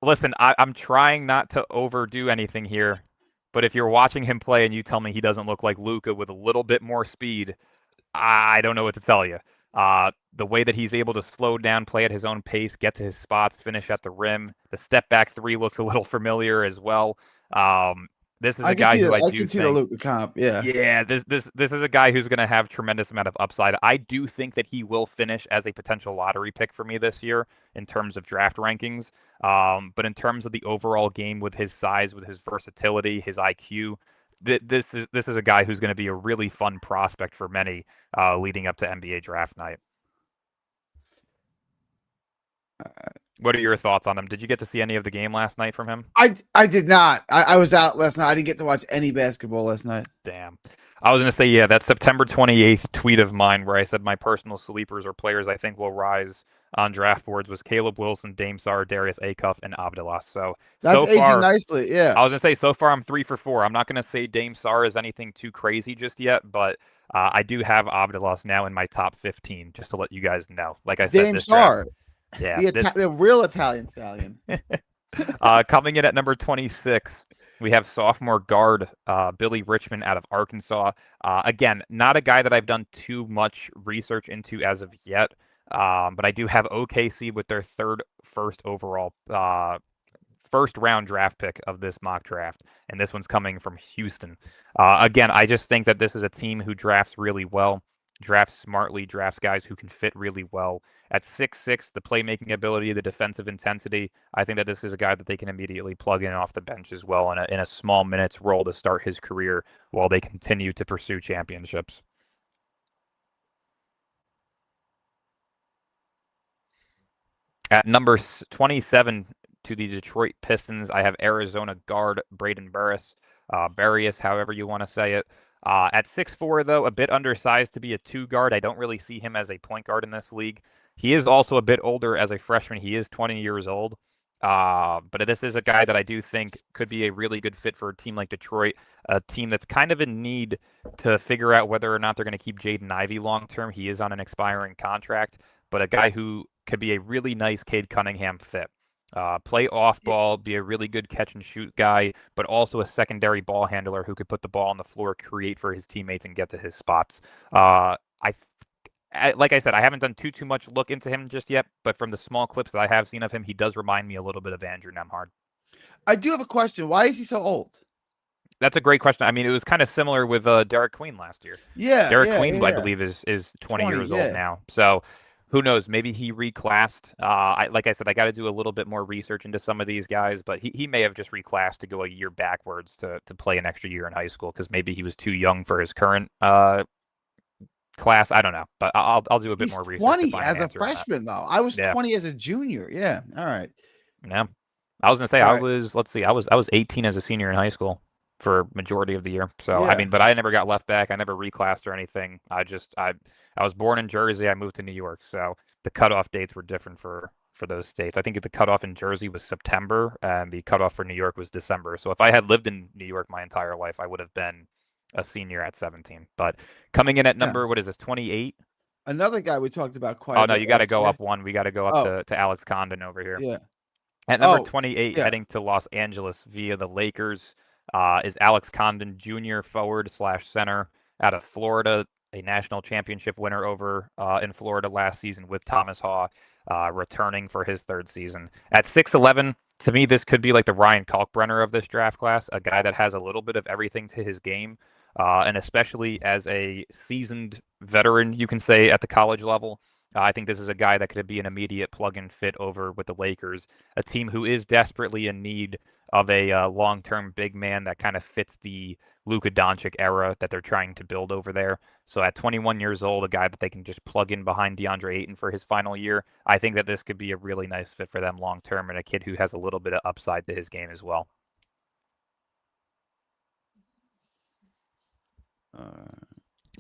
A: Listen, I'm trying not to overdo anything here, but if you're watching him play and you tell me he doesn't look like Luka with a little bit more speed, I don't know what to tell you. The way that he's able to slow down, play at his own pace, get to his spots, finish at the rim. The step back 3 looks a little familiar as well. This is a guy who I do think the Luka comp. Yeah, this is a guy who's going to have tremendous amount of upside. I do think that he will finish as a potential lottery pick for me this year in terms of draft rankings. But in terms of the overall game, with his size, with his versatility, his IQ, this is a guy who's going to be a really fun prospect for many leading up to NBA draft night. What are your thoughts on him? Did you get to see any of the game last night from him?
B: I did not. I was out last night. I didn't get to watch any basketball last night.
A: Damn. I was going to say, yeah, that September 28th tweet of mine where I said my personal sleepers or players I think will rise on draft boards was Caleb Wilson, Dame Sarr, Darius Acuff, and Avdilas. So
B: that's aging nicely, yeah.
A: I was going to say, so far I'm 3 for 4. I'm not going to say Dame Sarr is anything too crazy just yet, but I do have Abdelas now in my top 15, just to let you guys know. Like I said,
B: Dame
A: this
B: Sar,
A: draft,
B: the real Italian stallion.
A: coming in at number 26, we have sophomore guard Billy Richmond out of Arkansas. Again, not a guy that I've done too much research into as of yet, but I do have OKC with their first overall first round draft pick of this mock draft, and this one's coming from Houston. Again, I just think that this is a team who drafts really well, drafts smartly, drafts guys who can fit really well. At 6'6", the playmaking ability, the defensive intensity, I think that this is a guy that they can immediately plug in off the bench as well in a small minutes role to start his career while they continue to pursue championships. At number 27, to the Detroit Pistons, I have Arizona guard Braden Burris, Barrios, however you want to say it. At 6'4", though, a bit undersized to be a 2 guard. I don't really see him as a point guard in this league. He is also a bit older as a freshman. He is 20 years old. But this is a guy that I do think could be a really good fit for a team like Detroit, a team that's kind of in need to figure out whether or not they're going to keep Jaden Ivey long term. He is on an expiring contract, but a guy who could be a really nice Cade Cunningham fit. Play off ball, be a really good catch and shoot guy, but also a secondary ball handler who could put the ball on the floor, create for his teammates, and get to his spots. Like I said, I haven't done too much look into him just yet, but from the small clips that I have seen of him, he does remind me a little bit of Andrew Nembhard.
B: I do have a question. Why is he so old?
A: That's a great question. I mean, it was kind of similar with Derek Queen last year.
B: Yeah,
A: Derek Queen, I believe, is 20 years old now. So who knows? Maybe he reclassed. Like I said, I got to do a little bit more research into some of these guys, but he may have just reclassed to go a year backwards to play an extra year in high school because maybe he was too young for his current class. I don't know, but I'll do a bit more research.
B: 20 as a freshman, though. I was 20 as a junior. Yeah. All right.
A: Yeah. I was gonna say I was 18 as a senior in high school for majority of the year. So I mean, but I never got left back. I never reclassed or anything. I was born in Jersey. I moved to New York, so the cutoff dates were different for those states. I think the cutoff in Jersey was September, and the cutoff for New York was December. So if I had lived in New York my entire life, I would have been a senior at 17. But coming in at number, what is this, 28?
B: Another guy we talked about quite a bit.
A: Oh, no, you got to go up one. We got to go up to Alex Condon over here.
B: Yeah.
A: At number 28, heading to Los Angeles via the Lakers, is Alex Condon, junior forward / center out of Florida, a national championship winner over in Florida last season with Thomas Haw, returning for his third season. At 6'11", to me, this could be like the Ryan Kalkbrenner of this draft class, a guy that has a little bit of everything to his game, and especially as a seasoned veteran, you can say, at the college level. I think this is a guy that could be an immediate plug-and fit over with the Lakers, a team who is desperately in need of a long-term big man that kind of fits the Luka Doncic era that they're trying to build over there. So at 21 years old, a guy that they can just plug in behind DeAndre Ayton for his final year, I think that this could be a really nice fit for them long-term, and a kid who has a little bit of upside to his game as well.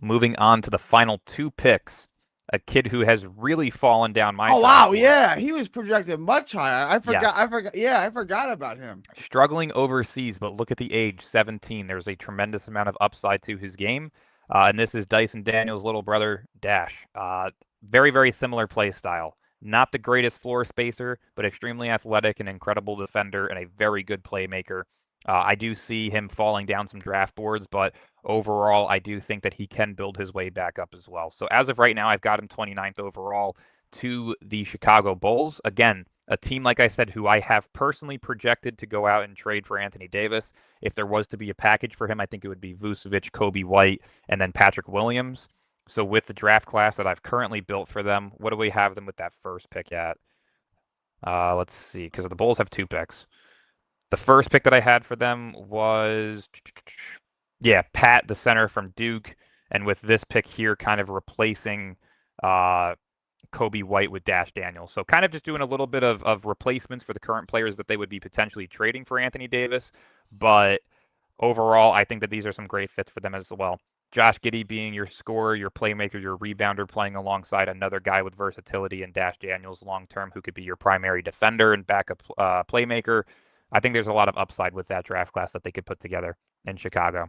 A: Moving on to the final 2 picks. A kid who has really fallen down my.
B: Oh wow, yeah, he was projected much higher. I forgot. Yeah, I forgot about him.
A: Struggling overseas, but look at the age, 17. There's a tremendous amount of upside to his game, and this is Dyson Daniels' little brother, Dash. Very, very similar play style. Not the greatest floor spacer, but extremely athletic, an incredible defender, and a very good playmaker. I do see him falling down some draft boards, but overall, I do think that he can build his way back up as well. So as of right now, I've got him 29th overall to the Chicago Bulls. Again, a team, like I said, who I have personally projected to go out and trade for Anthony Davis. If there was to be a package for him, I think it would be Vucevic, Kobe White, and then Patrick Williams. So with the draft class that I've currently built for them, what do we have them with that first pick at? Let's see, because the Bulls have 2 picks. The first pick that I had for them was, Pat, the center from Duke. And with this pick here, kind of replacing Kobe White with Dash Daniels. So kind of just doing a little bit of replacements for the current players that they would be potentially trading for Anthony Davis. But overall, I think that these are some great fits for them as well. Josh Giddey being your scorer, your playmaker, your rebounder, playing alongside another guy with versatility and Dash Daniels long-term who could be your primary defender and backup playmaker. I think there's a lot of upside with that draft class that they could put together in Chicago.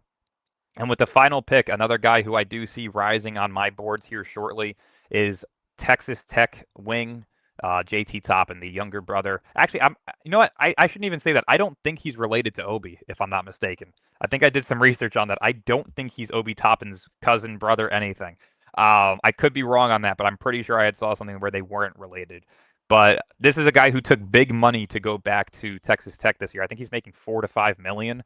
A: And with the final pick, another guy who I do see rising on my boards here shortly is Texas Tech wing JT Toppin, the younger brother. Actually, you know what? I shouldn't even say that. I don't think he's related to Obi, if I'm not mistaken. I think I did some research on that. I don't think he's Obi Toppin's cousin, brother, anything. I could be wrong on that, but I'm pretty sure I had saw something where they weren't related. But this is a guy who took big money to go back to Texas Tech this year. I think he's making $4 to $5 million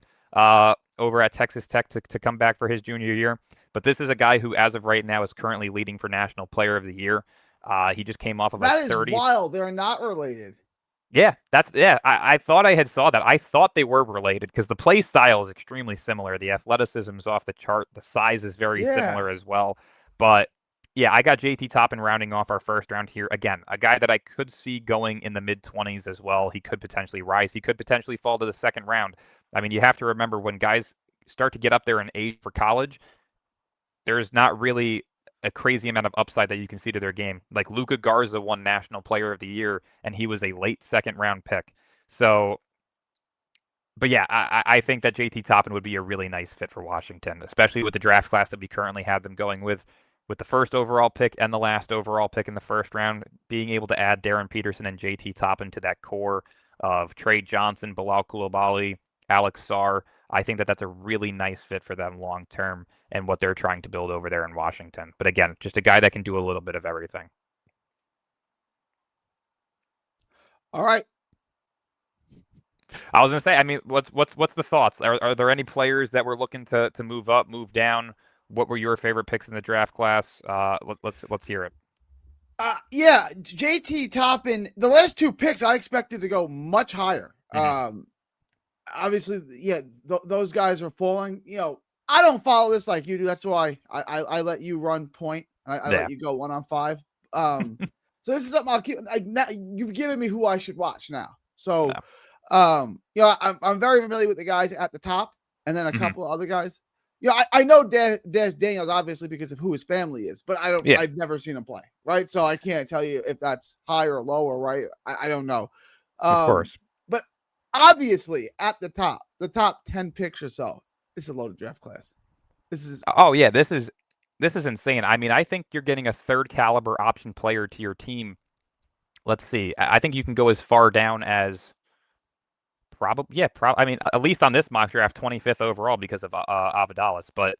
A: over at Texas Tech to come back for his junior year. But this is a guy who, as of right now, is currently leading for National Player of the Year. He just came off of
B: that
A: a 30.
B: That is wild. They're not related.
A: Yeah, I thought I had saw that. I thought they were related because the play style is extremely similar. The athleticism is off the chart. The size is very similar as well. But yeah, I got JT Toppin rounding off our first round here. Again, a guy that I could see going in the mid-20s as well. He could potentially rise. He could potentially fall to the second round. I mean, you have to remember when guys start to get up there in age for college, there's not really a crazy amount of upside that you can see to their game. Like Luka Garza won National Player of the Year, and he was a late second round pick. So, but yeah, I think that JT Toppin would be a really nice fit for Washington, especially with the draft class that we currently have them going with the first overall pick and the last overall pick in the first round, being able to add Darren Peterson and JT Toppin to that core of Trey Johnson, Bilal Coulibaly, Alex Sarr. I think that that's a really nice fit for them long term and what they're trying to build over there in Washington. But again, just a guy that can do a little bit of everything.
B: All right.
A: I was gonna say, I mean, what's the thoughts? Are there any players that we're looking to move up, move down? What were your favorite picks in the draft class? Let's hear it.
B: Yeah, JT Toppin. The last two picks I expected to go much higher. Mm-hmm. Obviously, yeah, those guys are falling. You know, I don't follow this like you do. That's why I let you run point. I let you go 1 on 5. So this is something I'll keep. You've given me who I should watch now. So, you know, I'm very familiar with the guys at the top, and then a couple of other guys. Yeah, I know Dash Daniels obviously because of who his family is, but I don't. Yeah. I've never seen him play, right? So I can't tell you if that's high or low or right. I don't know.
A: Of course,
B: but obviously at the top 10 picks or so, it's a loaded draft class. This is
A: this is insane. I mean, I think you're getting a third caliber option player to your team. Let's see. I think you can go as far down as. I mean, at least on this mock draft, 25th overall because of Avadalis. But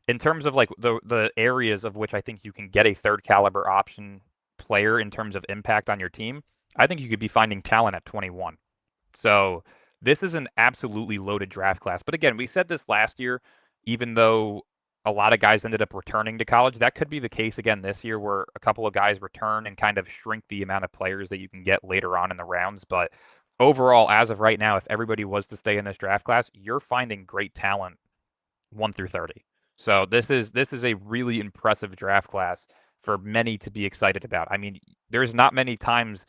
A: in terms of like the areas of which I think you can get a third caliber option player in terms of impact on your team, I think you could be finding talent at 21. So this is an absolutely loaded draft class. But again, we said this last year, even though a lot of guys ended up returning to college, that could be the case again this year where a couple of guys return and kind of shrink the amount of players that you can get later on in the rounds. But overall, as of right now, if everybody was to stay in this draft class, you're finding great talent 1 through 30. So this is a really impressive draft class for many to be excited about. I mean, there's not many times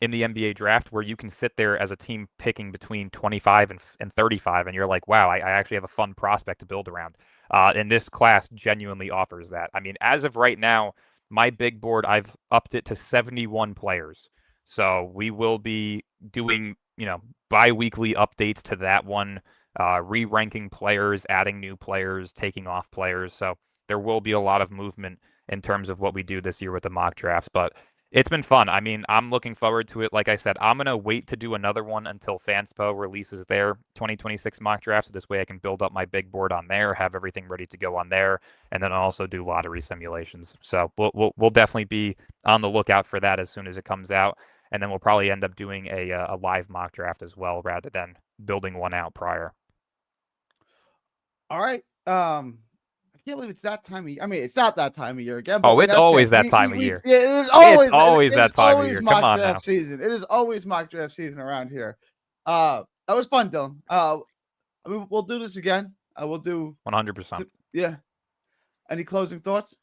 A: in the NBA draft where you can sit there as a team picking between 25 and 35, and you're like, wow, I actually have a fun prospect to build around. And this class genuinely offers that. I mean, as of right now, my big board, I've upped it to 71 players. So we will be doing, you know, bi-weekly updates to that one, re-ranking players, adding new players, taking off players. So there will be a lot of movement in terms of what we do this year with the mock drafts. But it's been fun. I mean, I'm looking forward to it. Like I said, I'm going to wait to do another one until Fanspo releases their 2026 mock draft. So this way I can build up my big board on there, have everything ready to go on there, and then also do lottery simulations. So we'll definitely be on the lookout for that as soon as it comes out. And then we'll probably end up doing a live mock draft as well, rather than building one out prior.
B: All right. I can't believe it's that time of year. I mean, it's not that time of year again. But
A: it's always that time of year.
B: Yeah, it is always that time of year. Come on now. Season. It is always mock draft season around here. That was fun, Dylan. I mean, we'll do this again. We'll do
A: 100%.
B: Yeah. Any closing thoughts?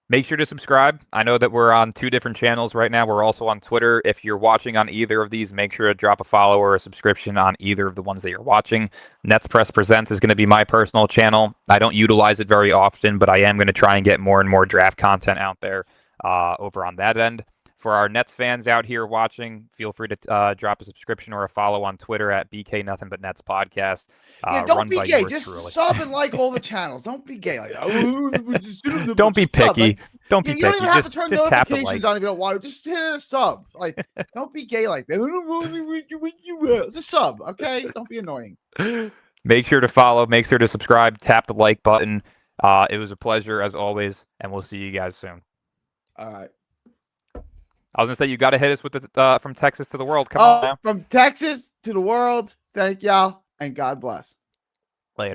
A: Make sure to subscribe. I know that we're on 2 different channels right now. We're also on Twitter. If you're watching on either of these, make sure to drop a follow or a subscription on either of the ones that you're watching. Nets Press Presents is going to be my personal channel. I don't utilize it very often, but I am going to try and get more and more draft content out there over on that end. for our Nets fans out here watching, feel free to drop a subscription or a follow on Twitter at BK Nothing But Nets Podcast.
B: Yeah, don't be gay.
A: yours
B: Just
A: truly.
B: sub and like all the channels. Don't be gay. Like,
A: Don't be picky.
B: Like,
A: don't be
B: you
A: picky.
B: don't even have to
A: just
B: turn
A: tap the
B: notifications
A: like.
B: on if you don't want to. Just hit a sub. Like, don't be gay like that. It's a sub, okay? Don't be annoying.
A: Make sure to follow. Make sure to subscribe. Tap the like button. It was a pleasure as always, and we'll see you guys soon.
B: All right.
A: I was gonna say you got to hit us with the from Texas to the world. Come on now.
B: From Texas to the world. Thank y'all, and God bless.
A: Later.